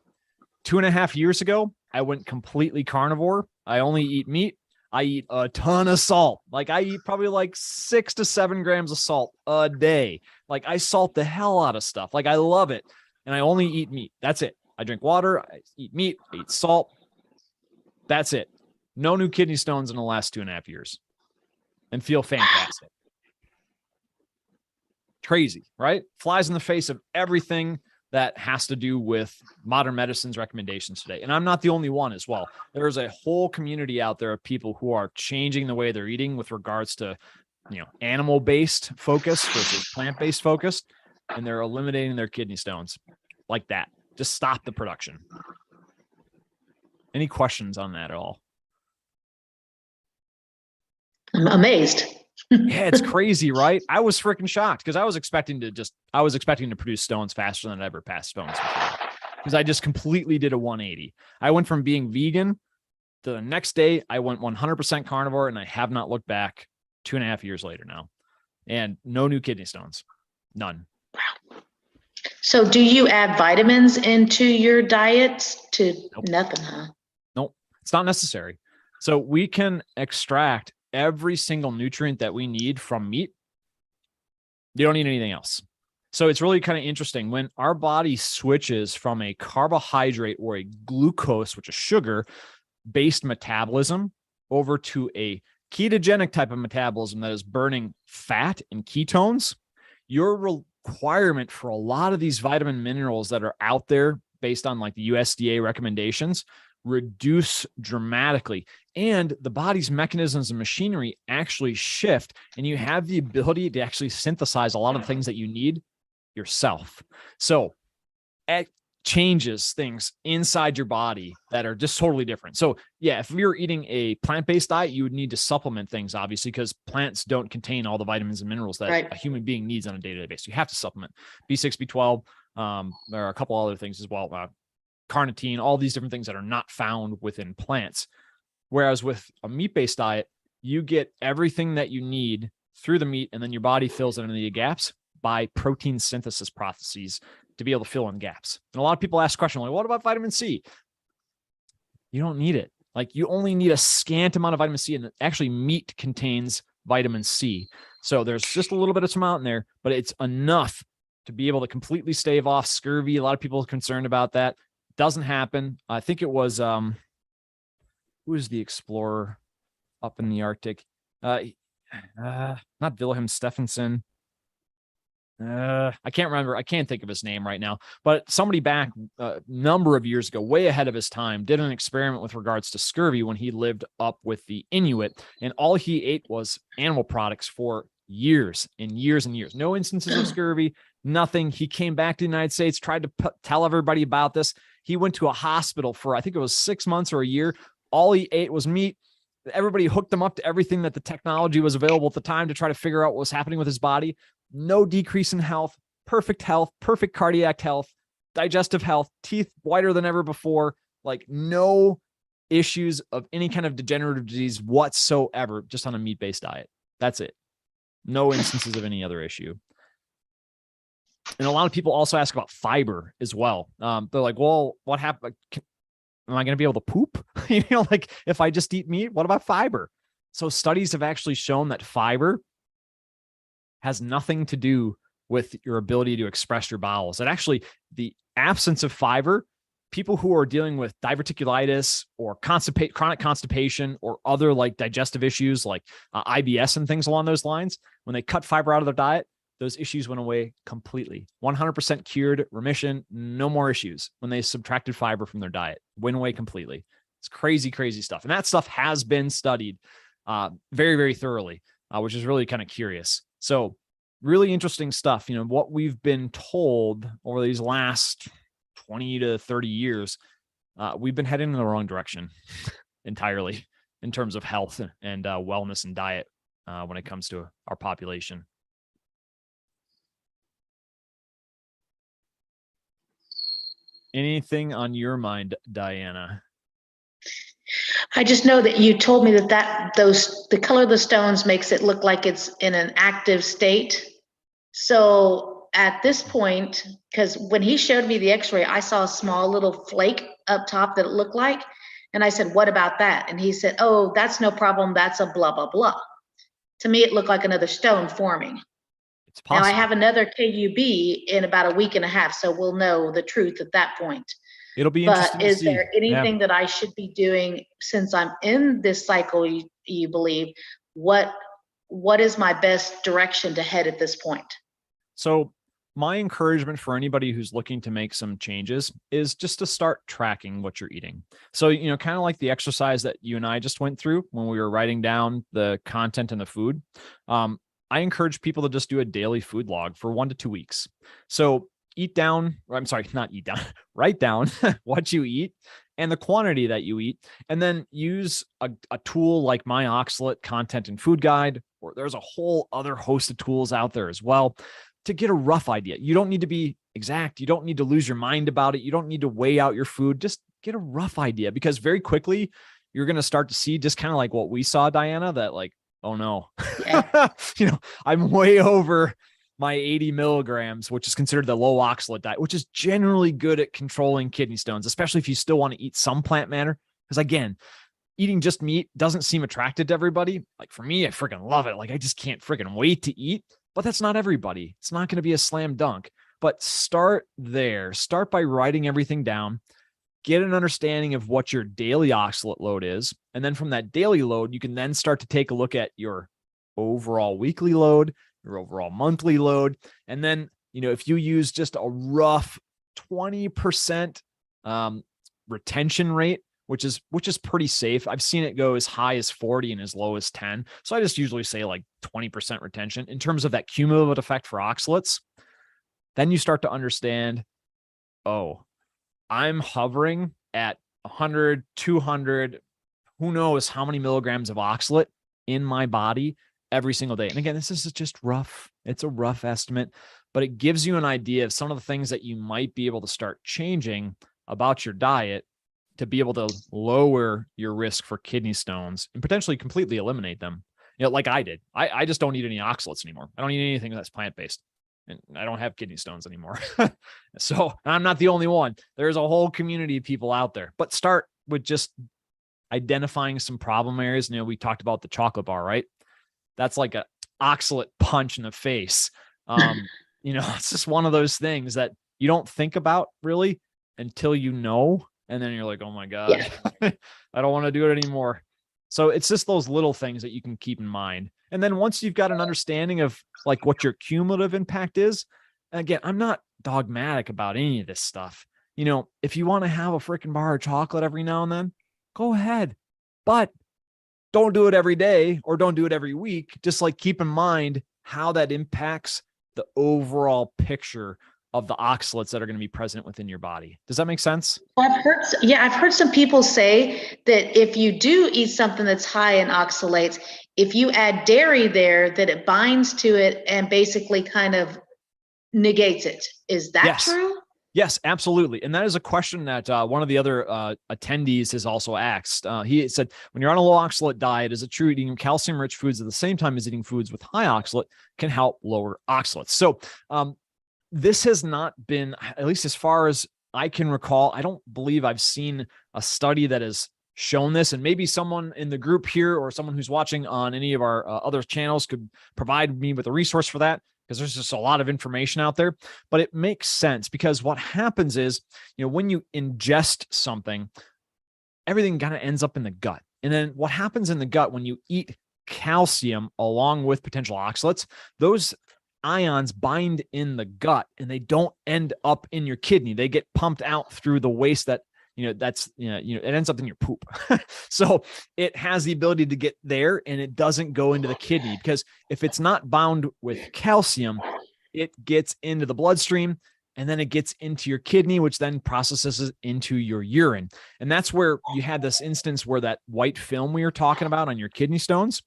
2.5 years ago, I went completely carnivore. I only eat meat. I eat a ton of salt. Like I eat probably like 6 to 7 grams of salt a day. Like I salt the hell out of stuff. Like I love it. And I only eat meat. That's it. I drink water. I eat meat. I eat salt. That's it. No new kidney stones in the last 2.5 years and feel fantastic. Crazy, right? Flies in the face of everything that has to do with modern medicine's recommendations today. And I'm not the only one as well. There's a whole community out there of people who are changing the way they're eating with regards to, animal-based focus versus plant-based focus. And they're eliminating their kidney stones like that. Just stop the production. Any questions on that at all? I'm amazed. Yeah, it's crazy, right? I was freaking shocked because I was expecting to produce stones faster than I ever passed stones before, because I just completely did a 180. I went from being vegan to the next day I went 100% carnivore, and I have not looked back 2.5 years later now, and no new kidney stones, none. So do you add vitamins into your diet? Nope. Nothing, huh? Nope. It's not necessary. So we can extract every single nutrient that we need from meat. You don't need anything else. So it's really kind of interesting when our body switches from a carbohydrate or a glucose, which is sugar based metabolism, over to a ketogenic type of metabolism that is burning fat and ketones. Your requirement for a lot of these vitamin minerals that are out there based on like the USDA recommendations reduce dramatically, and the body's mechanisms and machinery actually shift, and you have the ability to actually synthesize a lot of things that you need yourself. So it changes things inside your body that are just totally different. So yeah, if you're eating a plant-based diet, you would need to supplement things, obviously, because plants don't contain all the vitamins and minerals that a human being needs on a day-to-day basis. You have to supplement B6, B12. There are a couple other things as well. Carnitine, all these different things that are not found within plants. Whereas with a meat-based diet, you get everything that you need through the meat, and then your body fills in the gaps by protein synthesis processes to be able to fill in gaps. And a lot of people ask questions like, what about vitamin C? You don't need it. Like, you only need a scant amount of vitamin C, and actually meat contains vitamin C. So there's just a little bit of some out in there, but it's enough to be able to completely stave off scurvy. A lot of people are concerned about that. Doesn't happen. I think it was, who was the explorer up in the Arctic? Not Wilhelm Stephenson. I can't remember. I can't think of his name right now, but somebody back a number of years ago, way ahead of his time, did an experiment with regards to scurvy when he lived up with the Inuit, and all he ate was animal products for years and years and years. No instances of scurvy, nothing. He came back to the United States, tried to tell everybody about this. He went to a hospital for, I think it was 6 months or a year. All he ate was meat. Everybody hooked him up to everything that the technology was available at the time to try to figure out what was happening with his body. No decrease in health, perfect cardiac health, digestive health, teeth whiter than ever before, like no issues of any kind of degenerative disease whatsoever, just on a meat-based diet. That's it. No instances of any other issue. And a lot of people also ask about fiber as well. They're like, well, what happened? Am I going to be able to poop? Like if I just eat meat, what about fiber? So studies have actually shown that fiber has nothing to do with your ability to express your bowels. And actually, the absence of fiber, people who are dealing with diverticulitis or chronic constipation or other like digestive issues like IBS and things along those lines, when they cut fiber out of their diet, those issues went away completely. 100% cured, remission, no more issues when they subtracted fiber from their diet. Went away completely. It's crazy, crazy stuff. And that stuff has been studied very, very thoroughly, which is really kind of curious. So really interesting stuff. What we've been told over these last 20 to 30 years, we've been heading in the wrong direction entirely in terms of health and wellness and diet when it comes to our population. Anything on your mind, Diana? I just know that you told me that the color of the stones makes it look like it's in an active state. So at this point, because when he showed me the x-ray, I saw a small little flake up top that it looked like. And I said, what about that? And he said, oh, that's no problem. That's a blah, blah, blah. To me, it looked like another stone forming. It's possible. Now I have another KUB in about a week and a half, so we'll know the truth at that point. It'll be interesting. But is there anything that I should be doing since I'm in this cycle, you believe? What is my best direction to head at this point? So my encouragement for anybody who's looking to make some changes is just to start tracking what you're eating. So, kind of like the exercise that you and I just went through when we were writing down the content and the food. I encourage people to just do a daily food log for 1 to 2 weeks. So write down what you eat and the quantity that you eat, and then use a tool like my Oxalate content and food guide, or there's a whole other host of tools out there as well to get a rough idea. You don't need to be exact. You don't need to lose your mind about it. You don't need to weigh out your food. Just get a rough idea, because very quickly you're going to start to see, just kind of like what we saw, Diana, that like, oh no, yeah. I'm way over my 80 milligrams, which is considered the low oxalate diet, which is generally good at controlling kidney stones, especially if you still want to eat some plant matter. Because again, eating just meat doesn't seem attractive to everybody. Like for me, I freaking love it. Like I just can't freaking wait to eat, but that's not everybody. It's not going to be a slam dunk, but start there. Start by writing everything down, get an understanding of what your daily oxalate load is. And then from that daily load, you can then start to take a look at your overall weekly load, your overall monthly load. And then, if you use just a rough 20% retention rate, which is pretty safe. I've seen it go as high as 40 and as low as 10. So I just usually say like 20% retention in terms of that cumulative effect for oxalates. Then you start to understand, oh, I'm hovering at 100, 200, who knows how many milligrams of oxalate in my body every single day. And again, this is just rough. It's a rough estimate, but it gives you an idea of some of the things that you might be able to start changing about your diet to be able to lower your risk for kidney stones and potentially completely eliminate them. Like I did. I just don't eat any oxalates anymore. I don't eat anything that's plant-based. And I don't have kidney stones anymore. So I'm not the only one. There's a whole community of people out there. But start with just identifying some problem areas. We talked about the chocolate bar, right? That's like a oxalate punch in the face. It's just one of those things that you don't think about really until and then you're like, oh my God, yeah. I don't want to do it anymore. So it's just those little things that you can keep in mind. And then once you've got an understanding of like what your cumulative impact is, again, I'm not dogmatic about any of this stuff. If you want to have a freaking bar of chocolate every now and then, go ahead, but don't do it every day or don't do it every week. Just like keep in mind how that impacts the overall picture of the oxalates that are going to be present within your body. Does that make sense? I've heard some people say that if you do eat something that's high in oxalates, if you add dairy there, that it binds to it and basically kind of negates it. Is that true? Yes, absolutely. And that is a question that one of the other attendees has also asked. He said, when you're on a low oxalate diet, is it true eating calcium-rich foods at the same time as eating foods with high oxalate can help lower oxalates? So this has not been, at least as far as I can recall, I don't believe I've seen a study that has shown this. And maybe someone in the group here or someone who's watching on any of our other channels could provide me with a resource for that, because there's just a lot of information out there. But it makes sense because what happens is, when you ingest something, everything kind of ends up in the gut. And then what happens in the gut when you eat calcium along with potential oxalates, those ions bind in the gut and they don't end up in your kidney. They get pumped out through the waste that, it ends up in your poop. So it has the ability to get there and it doesn't go into the kidney, because if it's not bound with calcium, it gets into the bloodstream and then it gets into your kidney, which then processes it into your urine. And that's where you had this instance where that white film we were talking about on your kidney stones.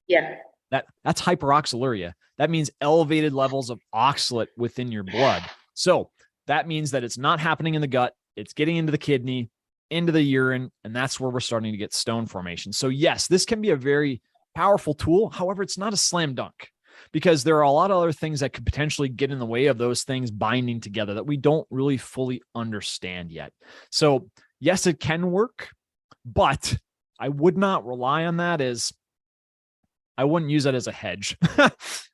Yeah. That's hyperoxaluria. That means elevated levels of oxalate within your blood. So that means that it's not happening in the gut. It's getting into the kidney, into the urine, and that's where we're starting to get stone formation. So yes, this can be a very powerful tool. However, it's not a slam dunk, because there are a lot of other things that could potentially get in the way of those things binding together that we don't really fully understand yet. So yes, it can work, but I would not rely on that I wouldn't use it as a hedge.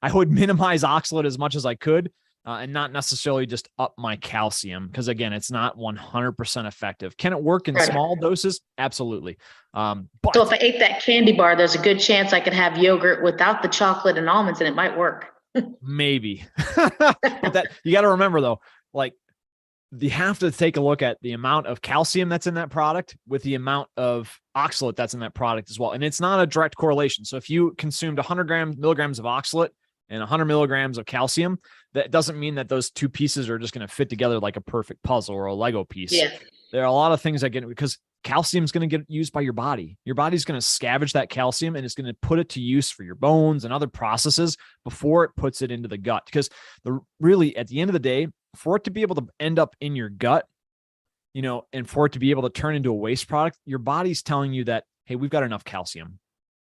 I would minimize oxalate as much as I could and not necessarily just up my calcium, because again, it's not 100% effective. Can it work in small doses? Absolutely. But so if I ate that candy bar, there's a good chance I could have yogurt without the chocolate and almonds and it might work. Maybe. But that you got to remember though, like you have to take a look at the amount of calcium that's in that product with the amount of oxalate that's in that product as well. And it's not a direct correlation. So if you consumed 100 milligrams of oxalate and 100 milligrams of calcium, that doesn't mean that those two pieces are just going to fit together like a perfect puzzle or a Lego piece. Yeah. There are a lot of things that get, because calcium is going to get used by your body. Your body's going to scavenge that calcium and it's going to put it to use for your bones and other processes before it puts it into the gut. Because really at the end of the day, for it to be able to end up in your gut, and for it to be able to turn into a waste product, your body's telling you that, hey, we've got enough calcium.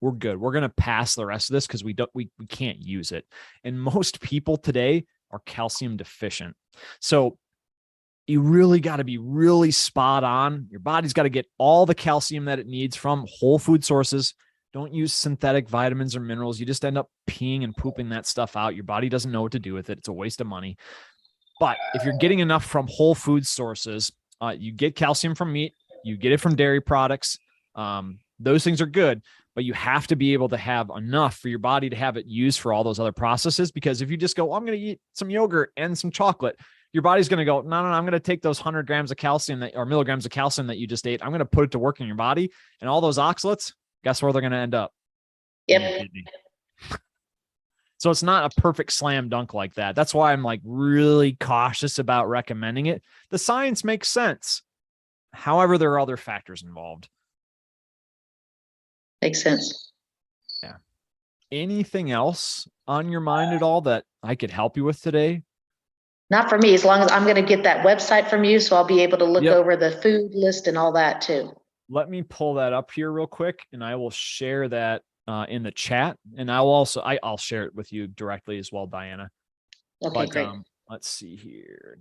we're good. We're going to pass the rest of this because we can't use it. And most people today are calcium deficient. So you really got to be really spot on. Your body's got to get all the calcium that it needs from whole food sources. Don't use synthetic vitamins or minerals. You just end up peeing and pooping that stuff out. Your body doesn't know what to do with it. It's a waste of money. But if you're getting enough from whole food sources, you get calcium from meat, you get it from dairy products. Those things are good, but you have to be able to have enough for your body to have it used for all those other processes. Because if you just go, I'm going to eat some yogurt and some chocolate, your body's going to go, no, I'm going to take those 100 grams of calcium or milligrams of calcium that you just ate. I'm going to put it to work in your body, and all those oxalates, guess where they're going to end up? Yep. So it's not a perfect slam dunk like that. That's why I'm like really cautious about recommending it. The science makes sense. However, there are other factors involved. Makes sense. Yeah. Anything else on your mind at all that I could help you with today? Not for me, as long as I'm going to get that website from you, so I'll be able to look over the food list and all that too. Let me pull that up here real quick, and I will share that in the chat, and I'll share it with you directly as well, Diana. Okay, great. Let's see here.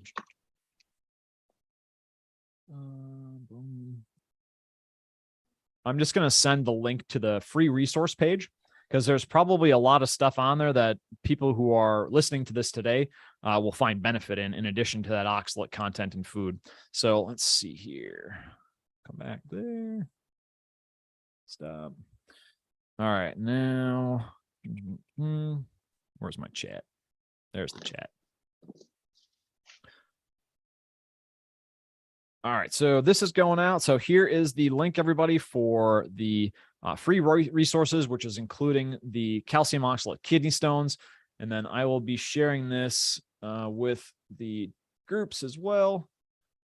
I'm just going to send the link to the free resource page, because there's probably a lot of stuff on there that people who are listening to this today will find benefit in addition to that oxalate content in food. So let's see here. Come back there. Stop. All right, now, where's my chat? There's the chat. All right, so this is going out. So here is the link, everybody, for the free resources, which is including the calcium oxalate kidney stones. And then I will be sharing this with the groups as well.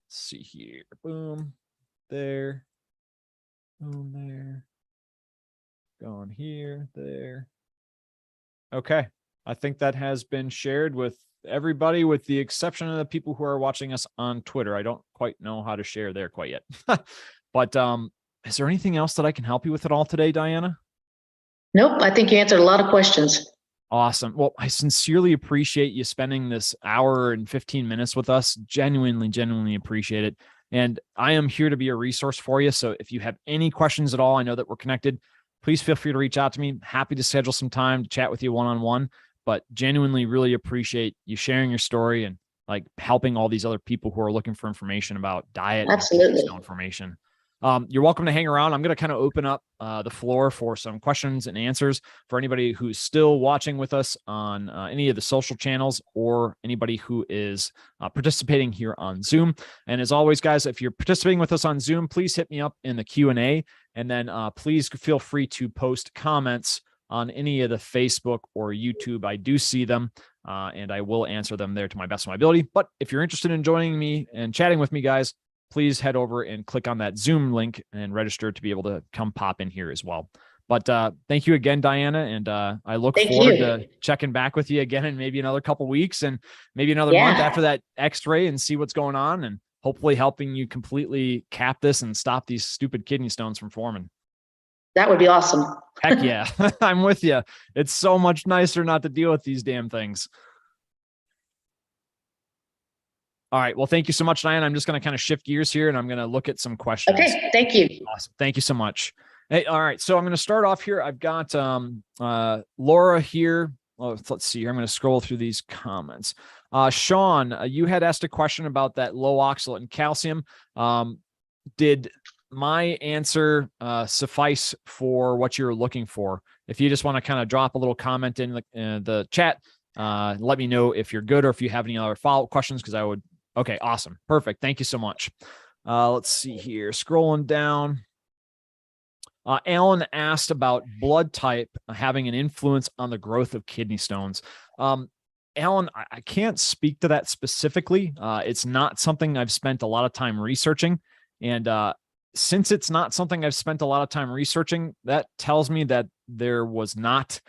Let's see here. Boom. There. Boom there. Going here, there. Okay. I think that has been shared with everybody, with the exception of the people who are watching us on Twitter. I don't quite know how to share there quite yet. But is there anything else that I can help you with at all today, Diana? Nope. I think you answered a lot of questions. Awesome. Well, I sincerely appreciate you spending this hour and 15 minutes with us. Genuinely appreciate it. And I am here to be a resource for you. So if you have any questions at all, I know that we're connected. Please feel free to reach out to me. Happy to schedule some time to chat with you one-on-one, but genuinely really appreciate you sharing your story and like helping all these other people who are looking for information about diet. Absolutely. And information. You're welcome to hang around. I'm going to kind of open up the floor for some questions and answers for anybody who's still watching with us on any of the social channels, or anybody who is participating here on Zoom. And as always, guys, if you're participating with us on Zoom, please hit me up in the Q&A, and then please feel free to post comments on any of the Facebook or YouTube. I do see them, and I will answer them there to my best of my ability. But if you're interested in joining me and chatting with me, guys, please head over and click on that Zoom link and register to be able to come pop in here as well. But thank you again, Diana. And I look forward to checking back with you again in maybe another couple weeks and maybe another month after that X-ray, and see what's going on, and hopefully helping you completely cap this and stop these stupid kidney stones from forming. That would be awesome. Heck yeah. I'm with you. It's so much nicer not to deal with these damn things. All right. Well, thank you so much, Diane. I'm just going to kind of shift gears here, and I'm going to look at some questions. Okay. Thank you. Awesome. Thank you so much. Hey, all right. So I'm going to start off here. I've got Laura here. Oh, let's see here. I'm going to scroll through these comments. Sean, you had asked a question about that low oxalate and calcium. Did my answer suffice for what you're looking for? If you just want to kind of drop a little comment in the chat, let me know if you're good or if you have any other follow-up questions, because I would. Okay, awesome. Perfect. Thank you so much. Let's see here. Scrolling down. Alan asked about blood type having an influence on the growth of kidney stones. Alan, I can't speak to that specifically. It's not something I've spent a lot of time researching. And since it's not something I've spent a lot of time researching, that tells me that there was not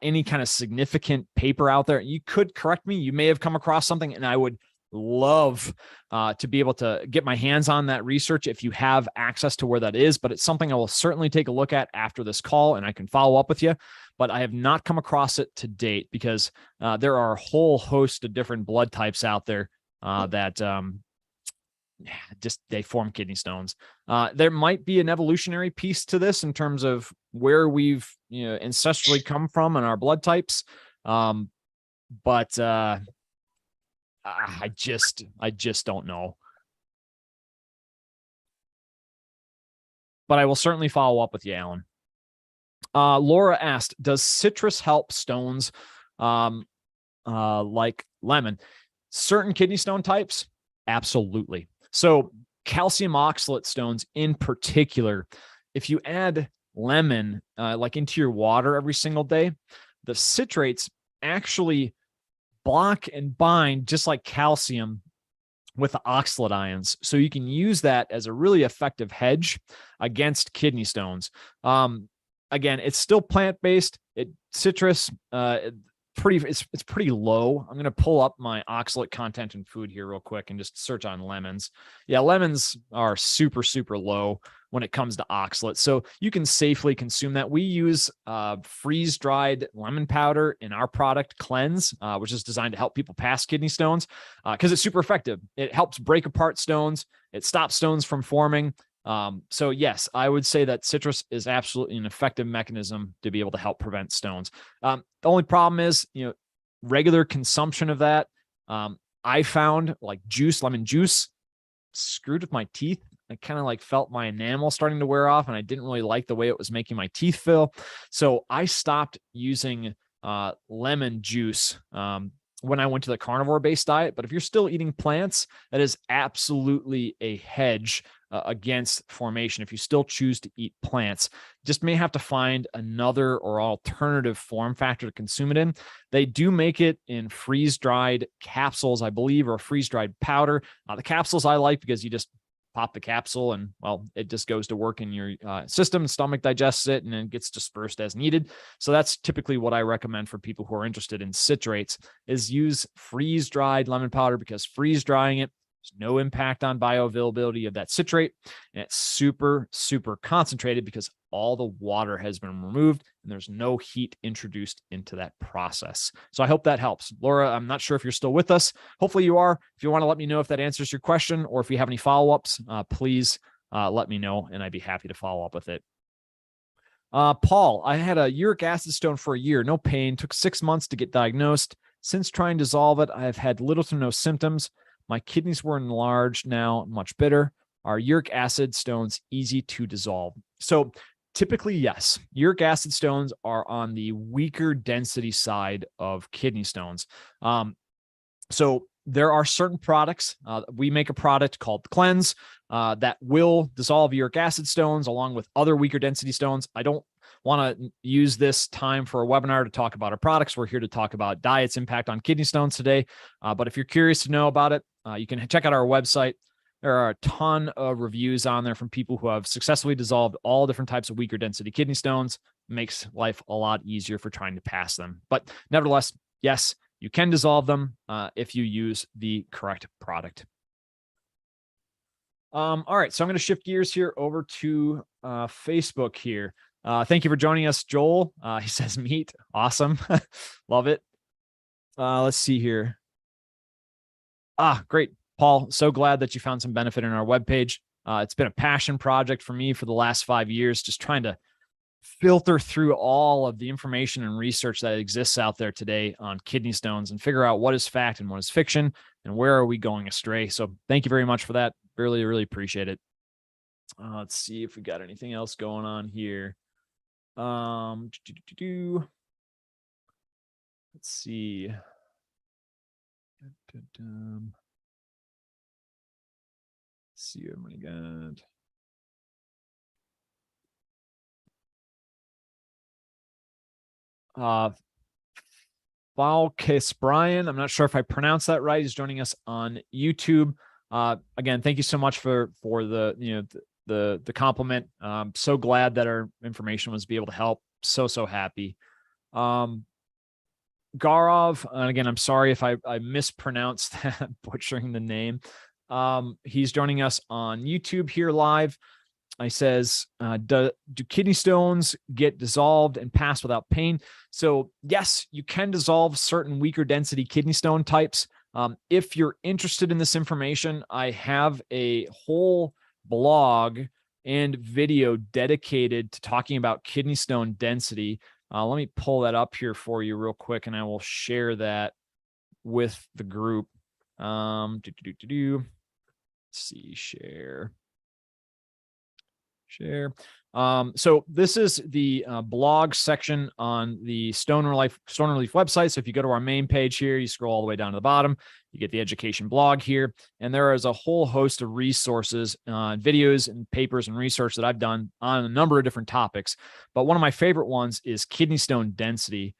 any kind of significant paper out there. You could correct me. You may have come across something, and I would love to be able to get my hands on that research if you have access to where that is, but it's something I will certainly take a look at after this call, and I can follow up with you. But I have not come across it to date because there are a whole host of different blood types out there that just they form kidney stones. There might be an evolutionary piece to this in terms of where we've ancestrally come from and our blood types, but I just don't know. But I will certainly follow up with you, Alan. Laura asked, does citrus help stones like lemon? Certain kidney stone types? Absolutely. So calcium oxalate stones in particular, if you add lemon like into your water every single day, the citrates actually block and bind just like calcium with the oxalate ions. So you can use that as a really effective hedge against kidney stones. Again, it's still plant-based. Citrus, it's pretty low. I'm going to pull up my oxalate content in food here real quick and just search on lemons. Yeah, lemons are super, super low when it comes to oxalate. So you can safely consume that. We use freeze-dried lemon powder in our product Cleanse, which is designed to help people pass kidney stones because it's super effective. It helps break apart stones. It stops stones from forming. So yes, I would say that citrus is absolutely an effective mechanism to be able to help prevent stones. The only problem is, regular consumption of that. I found like lemon juice screwed with my teeth. I kind of like felt my enamel starting to wear off and I didn't really like the way it was making my teeth feel. So I stopped using lemon juice when I went to the carnivore based diet. But if you're still eating plants, that is absolutely a hedge against formation. If you still choose to eat plants, just may have to find another or alternative form factor to consume it in. They do make it in freeze-dried capsules, I believe, or freeze-dried powder. The capsules I like because you just pop the capsule and, well, it just goes to work in your system. Stomach digests it and then gets dispersed as needed. So that's typically what I recommend for people who are interested in citrates is use freeze-dried lemon powder because freeze-drying it, there's no impact on bioavailability of that citrate. And it's super, super concentrated because all the water has been removed and there's no heat introduced into that process. So I hope that helps. Laura, I'm not sure if you're still with us. Hopefully you are. If you want to let me know if that answers your question or if you have any follow-ups, please let me know and I'd be happy to follow up with it. Paul, I had a uric acid stone for a year, no pain, took 6 months to get diagnosed. Since trying to dissolve it, I've had little to no symptoms. My kidneys were enlarged now, much better. Are uric acid stones easy to dissolve? So typically, yes. Uric acid stones are on the weaker density side of kidney stones. So there are certain products. We make a product called Cleanse that will dissolve uric acid stones along with other weaker density stones. I don't want to use this time for a webinar to talk about our products. We're here to talk about diet's impact on kidney stones today. But if you're curious to know about it, you can check out our website. There are a ton of reviews on there from people who have successfully dissolved all different types of weaker density kidney stones. It makes life a lot easier for trying to pass them. But nevertheless, yes, you can dissolve them if you use the correct product. All right, so I'm going to shift gears here over to Facebook here. Thank you for joining us, Joel. He says meat. Awesome. Love it. Let's see here. Great. Paul, so glad that you found some benefit in our webpage. It's been a passion project for me for the last 5 years, just trying to filter through all of the information and research that exists out there today on kidney stones and figure out what is fact and what is fiction and where are we going astray. So thank you very much for that. Really, really appreciate it. Let's see if we got anything else going on here. Let's see. See what we got. Falkes Brian, I'm not sure if I pronounced that right. He's joining us on YouTube. Again, thank you so much for the compliment. So glad that our information was be able to help. So happy. Garov, and again, I'm sorry if I mispronounced that, butchering the name. He's joining us on YouTube here live. He says, do kidney stones get dissolved and pass without pain? So yes, you can dissolve certain weaker density kidney stone types. If you're interested in this information, I have a whole blog and video dedicated to talking about kidney stone density. Let me pull that up here for you real quick, and I will share that with the group. Let's see, share. So this is the blog section on the Stone Relief website. So if you go to our main page here, you scroll all the way down to the bottom, you get the education blog here. And there is a whole host of resources, videos and papers and research that I've done on a number of different topics. But one of my favorite ones is kidney stone density.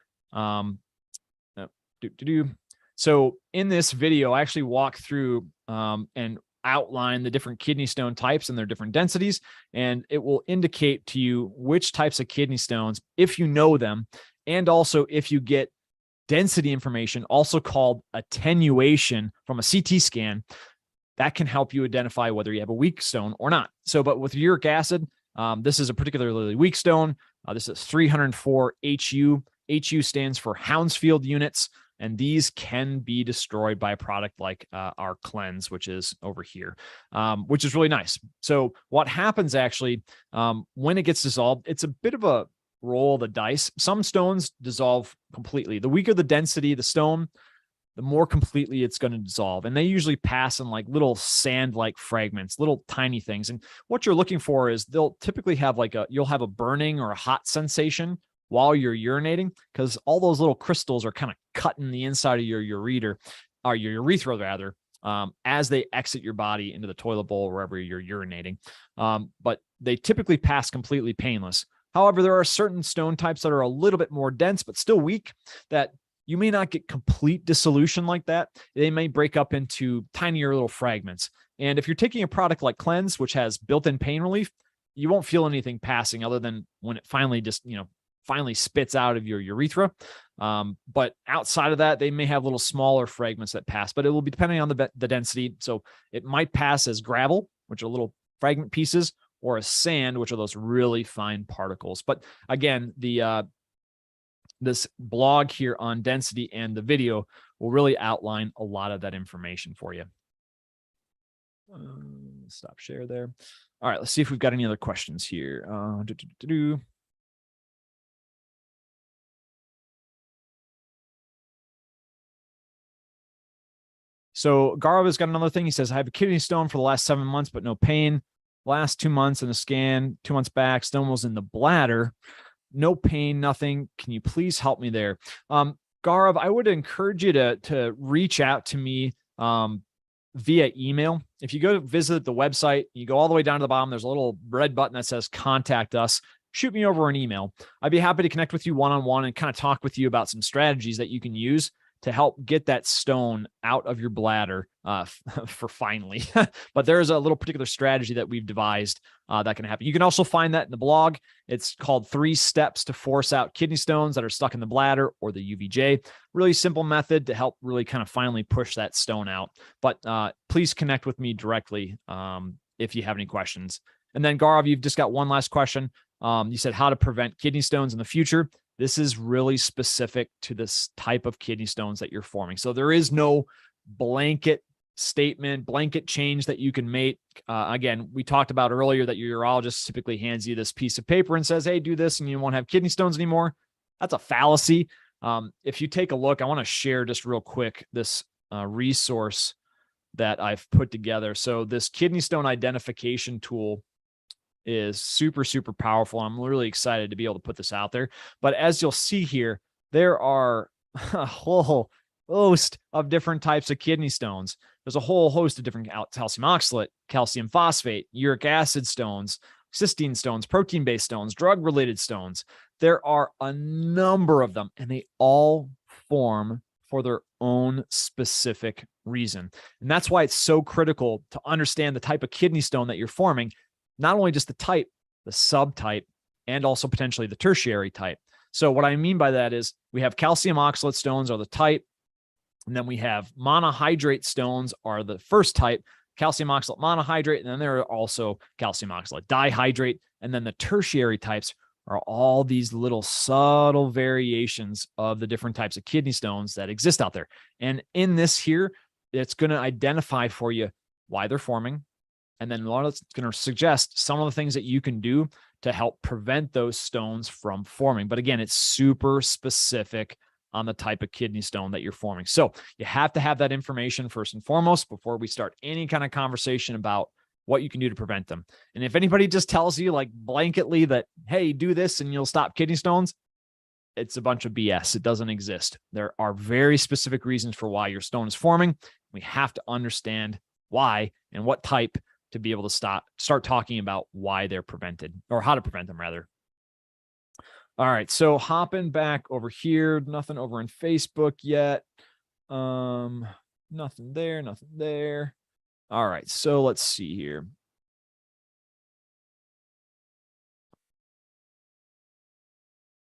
So in this video, I actually walk through and outline the different kidney stone types and their different densities, and it will indicate to you which types of kidney stones, if you know them, and also if you get density information, also called attenuation from a CT scan, that can help you identify whether you have a weak stone or not. So, but with uric acid, this is a particularly weak stone. This is 304 HU. HU stands for Hounsfield units. And these can be destroyed by a product like our cleanse, which is over here, which is really nice. So what happens actually when it gets dissolved, it's a bit of a roll of the dice. Some stones dissolve completely. The weaker the density of the stone, the more completely it's going to dissolve. And they usually pass in like little sand-like fragments, little tiny things. And what you're looking for is they'll typically have you'll have a burning or a hot sensation while you're urinating, because all those little crystals are kind of cutting the inside of your urethra rather, as they exit your body into the toilet bowl, wherever you're urinating. But they typically pass completely painless. However, there are certain stone types that are a little bit more dense, but still weak, that you may not get complete dissolution like that. They may break up into tinier little fragments. And if you're taking a product like Cleanse, which has built-in pain relief, you won't feel anything passing other than when it finally finally spits out of your urethra. But outside of that, they may have little smaller fragments that pass, but it will be depending on the density. So it might pass as gravel, which are little fragment pieces, or as sand, which are those really fine particles. But again, this blog here on density and the video will really outline a lot of that information for you. Stop share there. All right, let's see if we've got any other questions here. So Gaurav has got another thing. He says, I have a kidney stone for the last 7 months, but no pain. Last 2 months in the scan, 2 months back, stone was in the bladder. No pain, nothing. Can you please help me there? Gaurav, I would encourage you to reach out to me via email. If you go visit the website, you go all the way down to the bottom, there's a little red button that says contact us. Shoot me over an email. I'd be happy to connect with you one-on-one and kind of talk with you about some strategies that you can use to help get that stone out of your bladder for finally. But there's a little particular strategy that we've devised that can happen. You can also find that in the blog. It's called 3 Steps to Force Out Kidney Stones That Are Stuck in the Bladder, or the UVJ. Really simple method to help really kind of finally push that stone out. But please connect with me directly if you have any questions. And then Gaurav, you've just got one last question. You said how to prevent kidney stones in the future. This is really specific to this type of kidney stones that you're forming. So there is no blanket statement, blanket change that you can make. Again, we talked about earlier that your urologist typically hands you this piece of paper and says, hey, do this and you won't have kidney stones anymore. That's a fallacy. If you take a look, I want to share just real quick this resource that I've put together. So this kidney stone identification tool is super, super powerful. I'm really excited to be able to put this out there. But as you'll see here, there are a whole host of different types of kidney stones. There's a whole host of different calcium oxalate, calcium phosphate, uric acid stones, cysteine stones, protein-based stones, drug-related stones. There are a number of them, and they all form for their own specific reason. And that's why it's so critical to understand the type of kidney stone that you're forming, not only just the type, the subtype, and also potentially the tertiary type. So what I mean by that is we have calcium oxalate stones are the type, and then we have monohydrate stones are the first type, calcium oxalate monohydrate, and then there are also calcium oxalate dihydrate, and then the tertiary types are all these little subtle variations of the different types of kidney stones that exist out there. And in this here, it's going to identify for you why they're forming, and then it's going to suggest some of the things that you can do to help prevent those stones from forming. But again, it's super specific on the type of kidney stone that you're forming. So you have to have that information first and foremost before we start any kind of conversation about what you can do to prevent them. And if anybody just tells you like blanketly that, hey, do this and you'll stop kidney stones, it's a bunch of BS. It doesn't exist. There are very specific reasons for why your stone is forming. We have to understand why and what type to be able to start talking about why they're prevented, or how to prevent them rather. All right, so hopping back over here, nothing over in Facebook yet. Nothing there, nothing there. All right, so let's see here.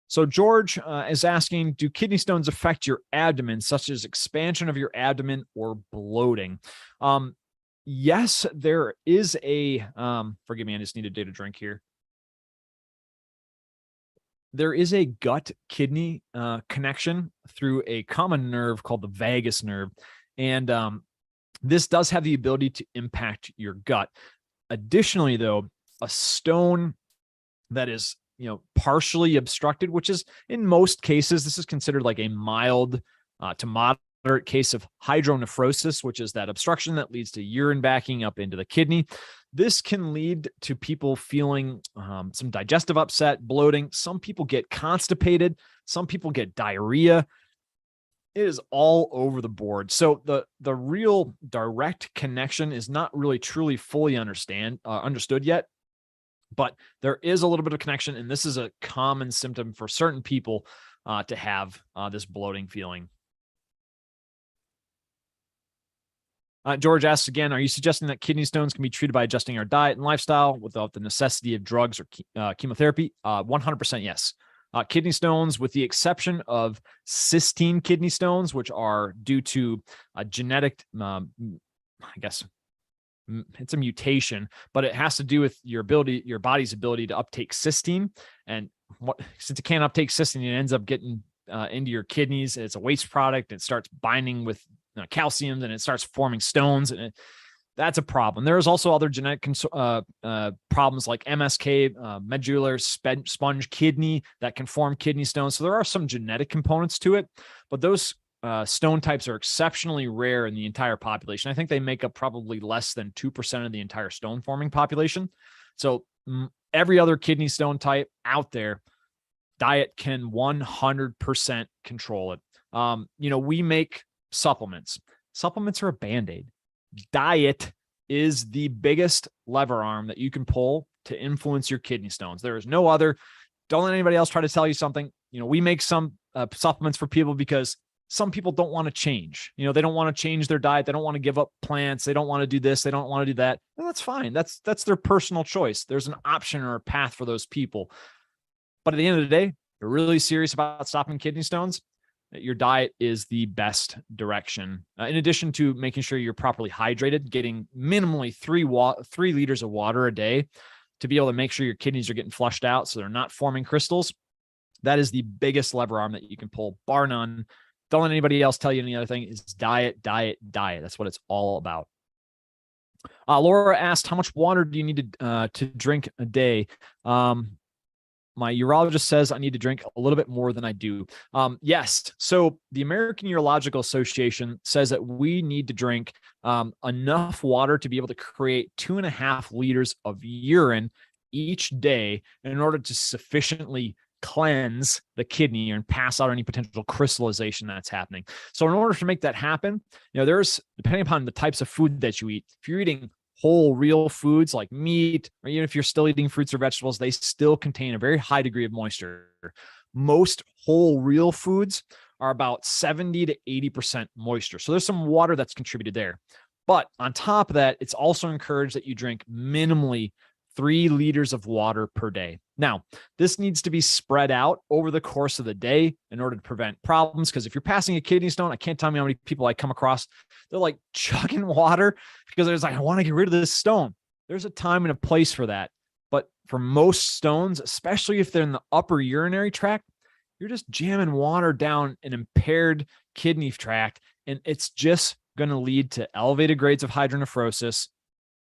So George is asking, do kidney stones affect your abdomen, such as expansion of your abdomen or bloating? Yes, there is a, forgive me, I just need a data drink here. There is a gut-kidney connection through a common nerve called the vagus nerve. And this does have the ability to impact your gut. Additionally, though, a stone that is, partially obstructed, which is in most cases, this is considered like a mild to moderate case of hydronephrosis, which is that obstruction that leads to urine backing up into the kidney. This can lead to people feeling some digestive upset, bloating. Some people get constipated. Some people get diarrhea. It is all over the board. So the real direct connection is not really truly fully understood yet, but there is a little bit of connection, and this is a common symptom for certain people to have this bloating feeling. George asks again, are you suggesting that kidney stones can be treated by adjusting our diet and lifestyle without the necessity of drugs or chemotherapy? 100% yes. Kidney stones, with the exception of cystine kidney stones, which are due to a genetic, I guess it's a mutation, but it has to do with your body's ability to uptake cystine. And since it can't uptake cystine, it ends up getting into your kidneys. It's a waste product. It starts binding with calcium, and it starts forming stones, and that's a problem. There's also other genetic problems like MSK, medullary sponge kidney, that can form kidney stones. So there are some genetic components to it, but those stone types are exceptionally rare in the entire population. I think they make up probably less than 2% of the entire stone forming population. So every other kidney stone type out there, diet can 100% control it. We make supplements. Supplements are a Band-Aid. Diet is the biggest lever arm that you can pull to influence your kidney stones. There is no other. Don't let anybody else try to tell you something. We make some supplements for people because some people don't want to change. They don't want to change their diet. They don't want to give up plants. They don't want to do this. They don't want to do that. And that's fine. That's their personal choice. There's an option or a path for those people. But at the end of the day, you're really serious about stopping kidney stones, your diet is the best direction. In addition to making sure you're properly hydrated, getting minimally 3 liters of water a day to be able to make sure your kidneys are getting flushed out so they're not forming crystals. That is the biggest lever arm that you can pull, bar none. Don't let anybody else tell you any other thing. Is diet, diet, diet. That's what it's all about. Laura asked, how much water do you need to drink a day? My urologist says I need to drink a little bit more than I do. Yes. So the American Urological Association says that we need to drink enough water to be able to create 2.5 liters of urine each day in order to sufficiently cleanse the kidney and pass out any potential crystallization that's happening. So in order to make that happen, there's, depending upon the types of food that you eat, if you're eating whole real foods like meat, or even if you're still eating fruits or vegetables, they still contain a very high degree of moisture. Most whole real foods are about 70 to 80% moisture. So there's some water that's contributed there. But on top of that, it's also encouraged that you drink minimally 3 liters of water per day. Now, this needs to be spread out over the course of the day in order to prevent problems. Because if you're passing a kidney stone, I can't tell you how many people I come across. They're like chugging water because they're like, I want to get rid of this stone. There's a time and a place for that. But for most stones, especially if they're in the upper urinary tract, you're just jamming water down an impaired kidney tract, and it's just going to lead to elevated grades of hydronephrosis,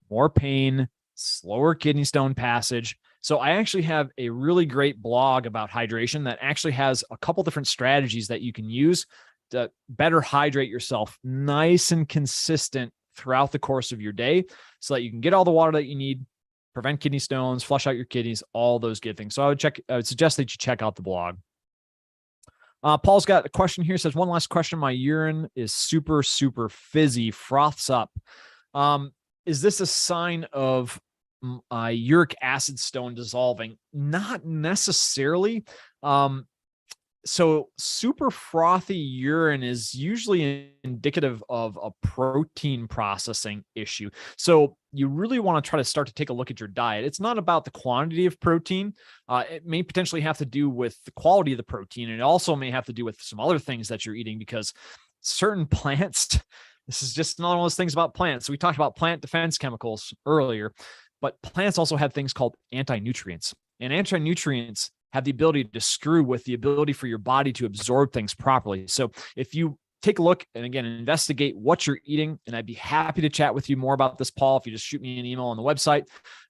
more pain, slower kidney stone passage. So I actually have a really great blog about hydration that actually has a couple different strategies that you can use to better hydrate yourself nice and consistent throughout the course of your day so that you can get all the water that you need, prevent kidney stones, flush out your kidneys, all those good things. So I would suggest that you check out the blog. Paul's got a question here. Says, one last question. My urine is super, super fizzy, froths up. Is this a sign of uric acid stone dissolving? Not necessarily. So super frothy urine is usually indicative of a protein processing issue. So you really want to try to start to take a look at your diet. It's not about the quantity of protein. It may potentially have to do with the quality of the protein. And it also may have to do with some other things that you're eating, because certain plants, this is just another one of those things about plants. So we talked about plant defense chemicals earlier, but plants also have things called anti-nutrients. And anti-nutrients have the ability to screw with the ability for your body to absorb things properly. So if you take a look and again, investigate what you're eating, and I'd be happy to chat with you more about this, Paul, if you just shoot me an email on the website.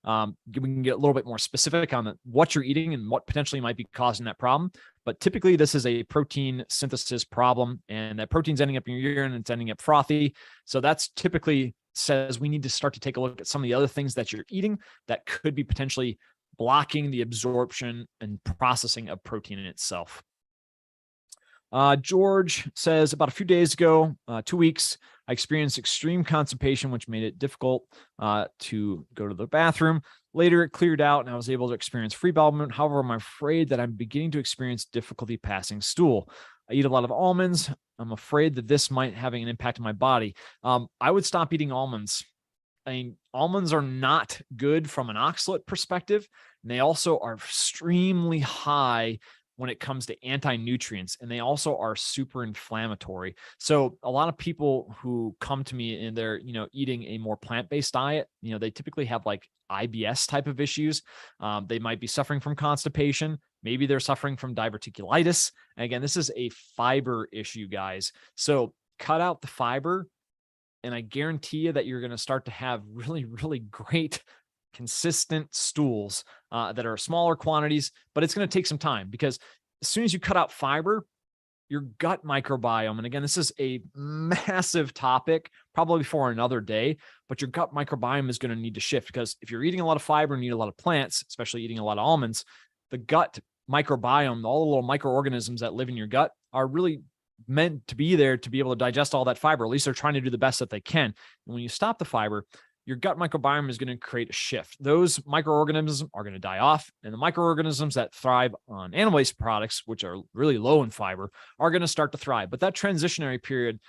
We can get a little bit more specific on what you're eating and what potentially might be causing that problem. But typically this is a protein synthesis problem, and that protein's ending up in your urine and it's ending up frothy. So that's typically says we need to start to take a look at some of the other things that you're eating that could be potentially blocking the absorption and processing of protein in itself. George says, about a few days ago, 2 weeks, I experienced extreme constipation, which made it difficult to go to the bathroom. Later, it cleared out and I was able to experience free bowel movement. However, I'm afraid that I'm beginning to experience difficulty passing stool. I eat a lot of almonds. I'm afraid that this might have an impact on my body. I would stop eating almonds. I mean, almonds are not good from an oxalate perspective, and they also are extremely high when it comes to anti-nutrients, and they also are super inflammatory. So a lot of people who come to me and they're, eating a more plant-based diet, they typically have like IBS type of issues. They might be suffering from constipation. Maybe they're suffering from diverticulitis. And again, this is a fiber issue, guys. So cut out the fiber, and I guarantee you that you're going to start to have really, really great, consistent stools that are smaller quantities, but it's going to take some time, because as soon as you cut out fiber, your gut microbiome, and again, this is a massive topic, probably for another day, but your gut microbiome is going to need to shift, because if you're eating a lot of fiber and you eat a lot of plants, especially eating a lot of almonds, the gut microbiome, all the little microorganisms that live in your gut, are really meant to be there to be able to digest all that fiber. At least they're trying to do the best that they can. And when you stop the fiber, your gut microbiome is going to create a shift. Those microorganisms are going to die off, and the microorganisms that thrive on animal-based products, which are really low in fiber, are going to start to thrive. But that transitionary period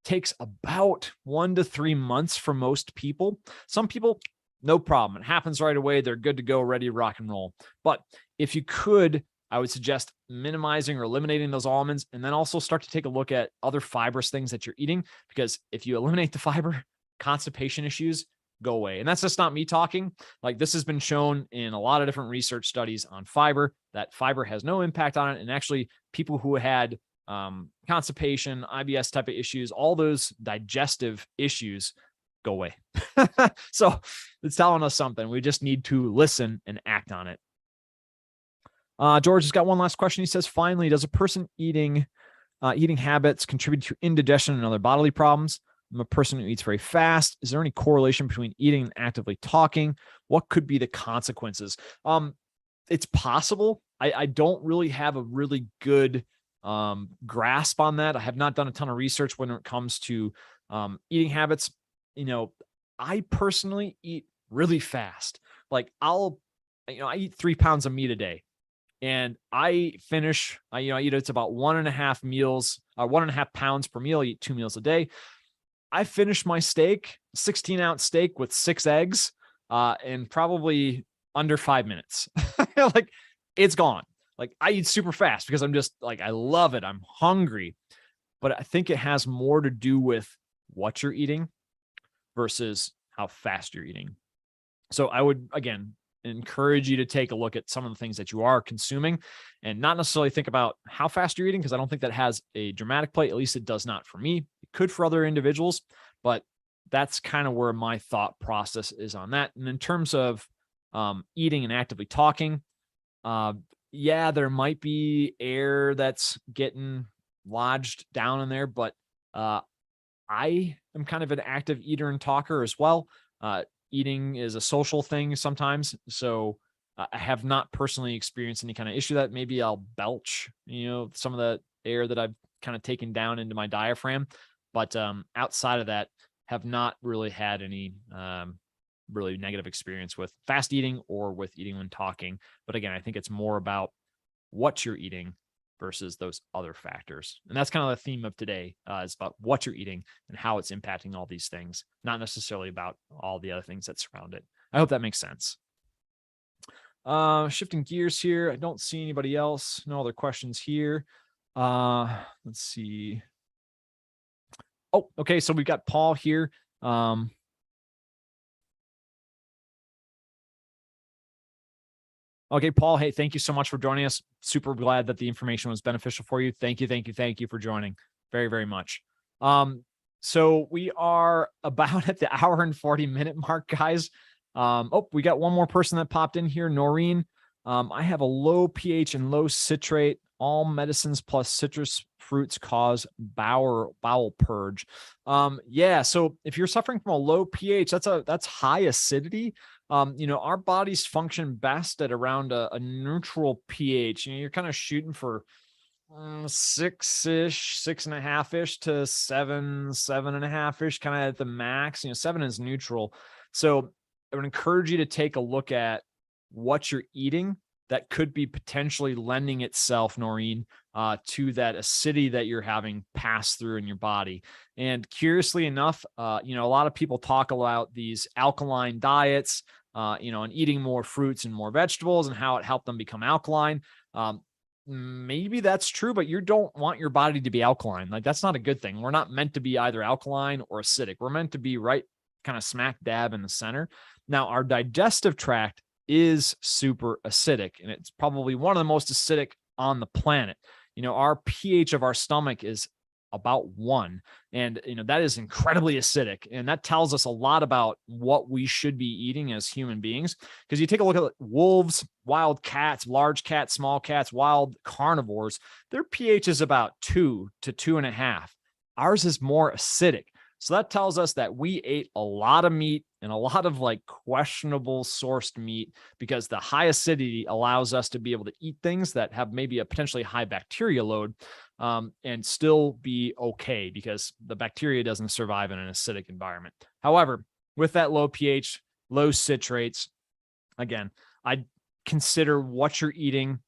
takes about 1 to 3 months for most people. Some people, no problem. It happens right away. They're good to go, ready to rock and roll. But if you could, I would suggest minimizing or eliminating those almonds, and then also start to take a look at other fibrous things that you're eating, because if you eliminate the fiber, constipation issues go away. And that's just not me talking. Like, this has been shown in a lot of different research studies on fiber, that fiber has no impact on it. And actually, people who had constipation, IBS type of issues, all those digestive issues go away. So it's telling us something. We just need to listen and act on it. George has got one last question. He says, finally, does a person eating habits contribute to indigestion and other bodily problems? I'm a person who eats very fast. Is there any correlation between eating and actively talking? What could be the consequences? It's possible. I don't really have a really good grasp on that. I have not done a ton of research when it comes to eating habits. I personally eat really fast. Like, I eat 3 pounds of meat a day. And I finish, it's about 1.5 meals, 1.5 pounds per meal. I eat 2 meals a day. I finish my steak, 16-ounce steak with 6 eggs, and probably under 5 minutes. Like it's gone. Like I eat super fast because I'm just like, I love it. I'm hungry. But I think it has more to do with what you're eating versus how fast you're eating. So I would, again, encourage you to take a look at some of the things that you are consuming and not necessarily think about how fast you're eating, because I don't think that has a dramatic play. At least it does not for me. It could for other individuals, but that's kind of where my thought process is on that. And in terms of eating and actively talking, yeah, there might be air that's getting lodged down in there, but I am kind of an active eater and talker as well. Eating is a social thing sometimes. So I have not personally experienced any kind of issue that maybe I'll belch, some of the air that I've kind of taken down into my diaphragm. But outside of that, have not really had any really negative experience with fast eating or with eating when talking. But again, I think it's more about what you're eating versus those other factors. And that's kind of the theme of today, is about what you're eating and how it's impacting all these things, not necessarily about all the other things that surround it. I hope that makes sense. Shifting gears here. I don't see anybody else. No other questions here. Let's see. Oh, okay. So we've got Paul here. Okay, Paul, hey, thank you so much for joining us. Super glad that the information was beneficial for you. Thank you for joining. Very, very much. So we are about at the hour and 40-minute mark, guys. We got one more person that popped in here, Noreen. I have a low pH and low citrate. All medicines plus citrus fruits cause bowel purge. Yeah, so if you're suffering from a low pH, that's high acidity. Our bodies function best at around a neutral pH. You're kind of shooting for 6-ish, 6.5-ish to 7.5-ish, kind of at the max. 7 is neutral. So I would encourage you to take a look at what you're eating that could be potentially lending itself, Noreen, to that acidity that you're having pass through in your body. And curiously enough, a lot of people talk about these alkaline diets, and eating more fruits and more vegetables and how it helped them become alkaline. Maybe that's true, but you don't want your body to be alkaline. Like that's not a good thing. We're not meant to be either alkaline or acidic. We're meant to be right kind of smack dab in the center. Now, our digestive tract is super acidic, and it's probably one of the most acidic on the planet. Our pH of our stomach is about 1, and that is incredibly acidic, and that tells us a lot about what we should be eating as human beings. Because you take a look at wolves, wild cats, large cats, small cats, wild carnivores, their pH is about 2 to 2.5. Ours is more acidic. So that tells us that we ate a lot of meat and a lot of like questionable sourced meat, because the high acidity allows us to be able to eat things that have maybe a potentially high bacteria load, and still be okay, because the bacteria doesn't survive in an acidic environment. However, with that low pH, low citrates, again, I'd consider what you're eating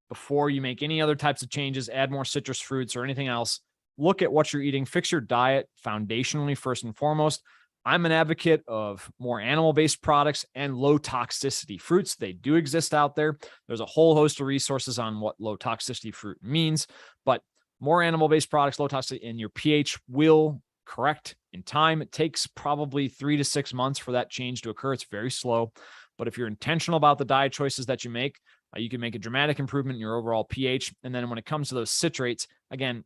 before you make any other types of changes, add more citrus fruits or anything else. Look at what you're eating, fix your diet foundationally first and foremost. I'm an advocate of more animal-based products and low toxicity fruits. They do exist out there. There's a whole host of resources on what low toxicity fruit means, but more animal-based products, low toxicity, and your pH will correct in time. It takes probably 3 to 6 months for that change to occur. It's very slow, but if you're intentional about the diet choices that you make, you can make a dramatic improvement in your overall pH. And then when it comes to those citrates, again,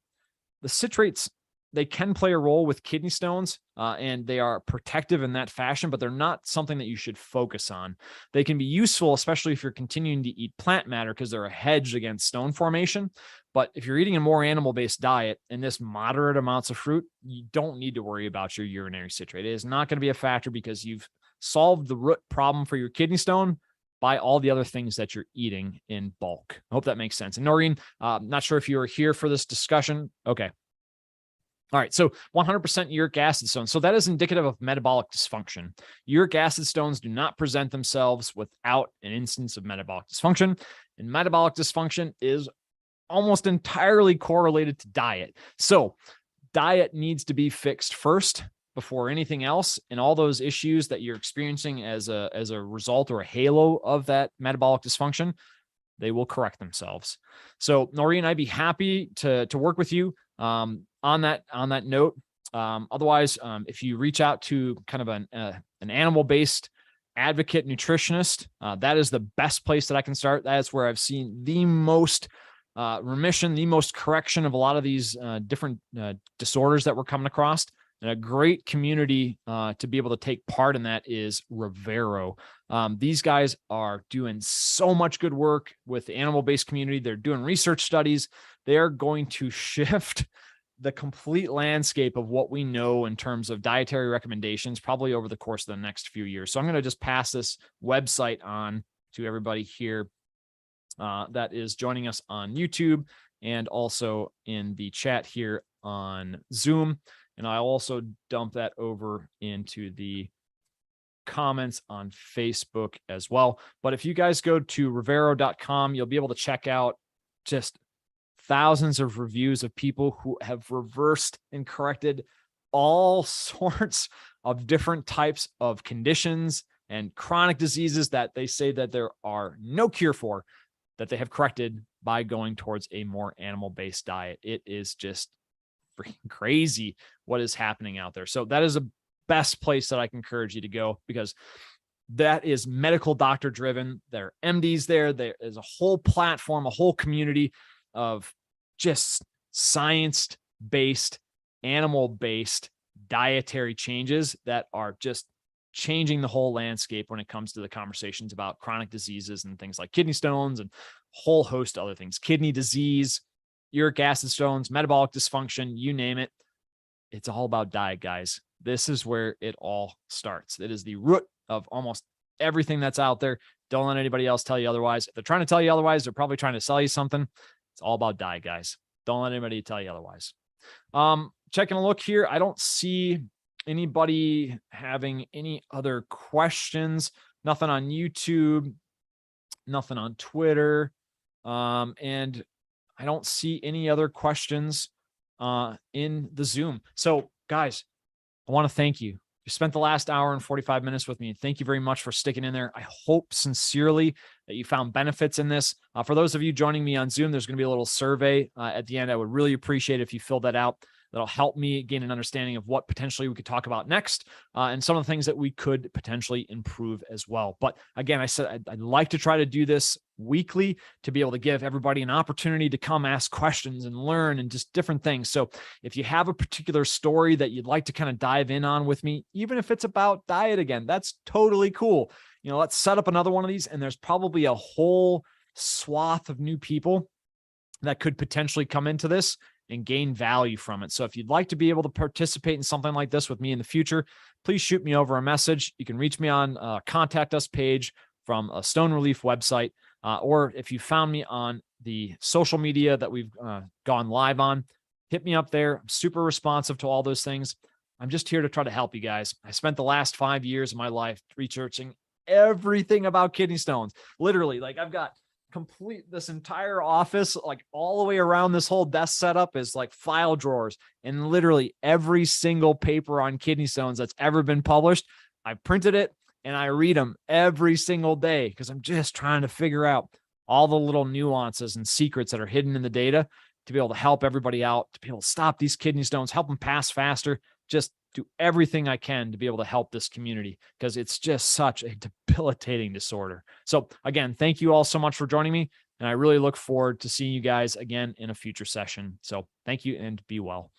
the citrates, they can play a role with kidney stones, and they are protective in that fashion, but they're not something that you should focus on. They can be useful, especially if you're continuing to eat plant matter, because they're a hedge against stone formation. But if you're eating a more animal-based diet and this moderate amounts of fruit, you don't need to worry about your urinary citrate. It is not going to be a factor, because you've solved the root problem for your kidney stone by all the other things that you're eating in bulk. I hope that makes sense. And Noreen, not sure if you were here for this discussion. Okay. All right. So 100% uric acid stones. So that is indicative of metabolic dysfunction. Uric acid stones do not present themselves without an instance of metabolic dysfunction. And metabolic dysfunction is almost entirely correlated to diet. So diet needs to be fixed first before anything else, and all those issues that you're experiencing as a result or a halo of that metabolic dysfunction, they will correct themselves. So Noreen, I'd be happy to work with you on that note. Otherwise, if you reach out to kind of an animal-based advocate nutritionist, that is the best place that I can start. That's where I've seen the most remission, the most correction of a lot of these different disorders that we're coming across. And a great community to be able to take part in that is Rivero. These guys are doing so much good work with the animal-based community. They're doing research studies. They are going to shift the complete landscape of what we know in terms of dietary recommendations, probably over the course of the next few years. So I'm going to just pass this website on to everybody here that is joining us on YouTube and also in the chat here on Zoom. And I'll also dump that over into the comments on Facebook as well. But if you guys go to Rivero.com, you'll be able to check out just thousands of reviews of people who have reversed and corrected all sorts of different types of conditions and chronic diseases that they say that there are no cure for, that they have corrected by going towards a more animal-based diet. It is just freaking crazy what is happening out there. So that is the best place that I can encourage you to go, because that is medical doctor driven. There are MDs there. There is a whole platform, a whole community of just science-based, animal-based dietary changes that are just changing the whole landscape when it comes to the conversations about chronic diseases and things like kidney stones and a whole host of other things, kidney disease, uric acid stones, metabolic dysfunction, you name it. It's all about diet, guys. This is where it all starts. It is the root of almost everything that's out there. Don't let anybody else tell you otherwise. If they're trying to tell you otherwise, they're probably trying to sell you something. It's all about diet, guys. Don't let anybody tell you otherwise. Checking a look here. I don't see anybody having any other questions. Nothing on YouTube, nothing on Twitter. And I don't see any other questions in the Zoom. So guys, I want to thank you. You spent the last hour and 45 minutes with me. Thank you very much for sticking in there. I hope sincerely that you found benefits in this. For those of you joining me on Zoom, there's going to be a little survey at the end. I would really appreciate it if you filled that out. That'll help me gain an understanding of what potentially we could talk about next and some of the things that we could potentially improve as well. But again, I said I'd like to try to do this weekly to be able to give everybody an opportunity to come ask questions and learn and just different things. So if you have a particular story that you'd like to kind of dive in on with me, even if it's about diet again, that's totally cool. You know, let's set up another one of these, and there's probably a whole swath of new people that could potentially come into this and gain value from it. So if you'd like to be able to participate in something like this with me in the future, please shoot me over a message. You can reach me on contact us page from a Stone Relief website, or if you found me on the social media that we've gone live on, hit me up there. I'm super responsive to all those things. I'm just here to try to help you guys. I spent the last 5 years of my life researching everything about kidney stones. Literally, like I've got this entire office, like all the way around this whole desk setup is like file drawers, and literally every single paper on kidney stones that's ever been published, I printed it and I read them every single day because I'm just trying to figure out all the little nuances and secrets that are hidden in the data to be able to help everybody out, to be able to stop these kidney stones, help them pass faster, just do everything I can to be able to help this community because it's just such a debilitating disorder. So again, thank you all so much for joining me. And I really look forward to seeing you guys again in a future session. So thank you and be well.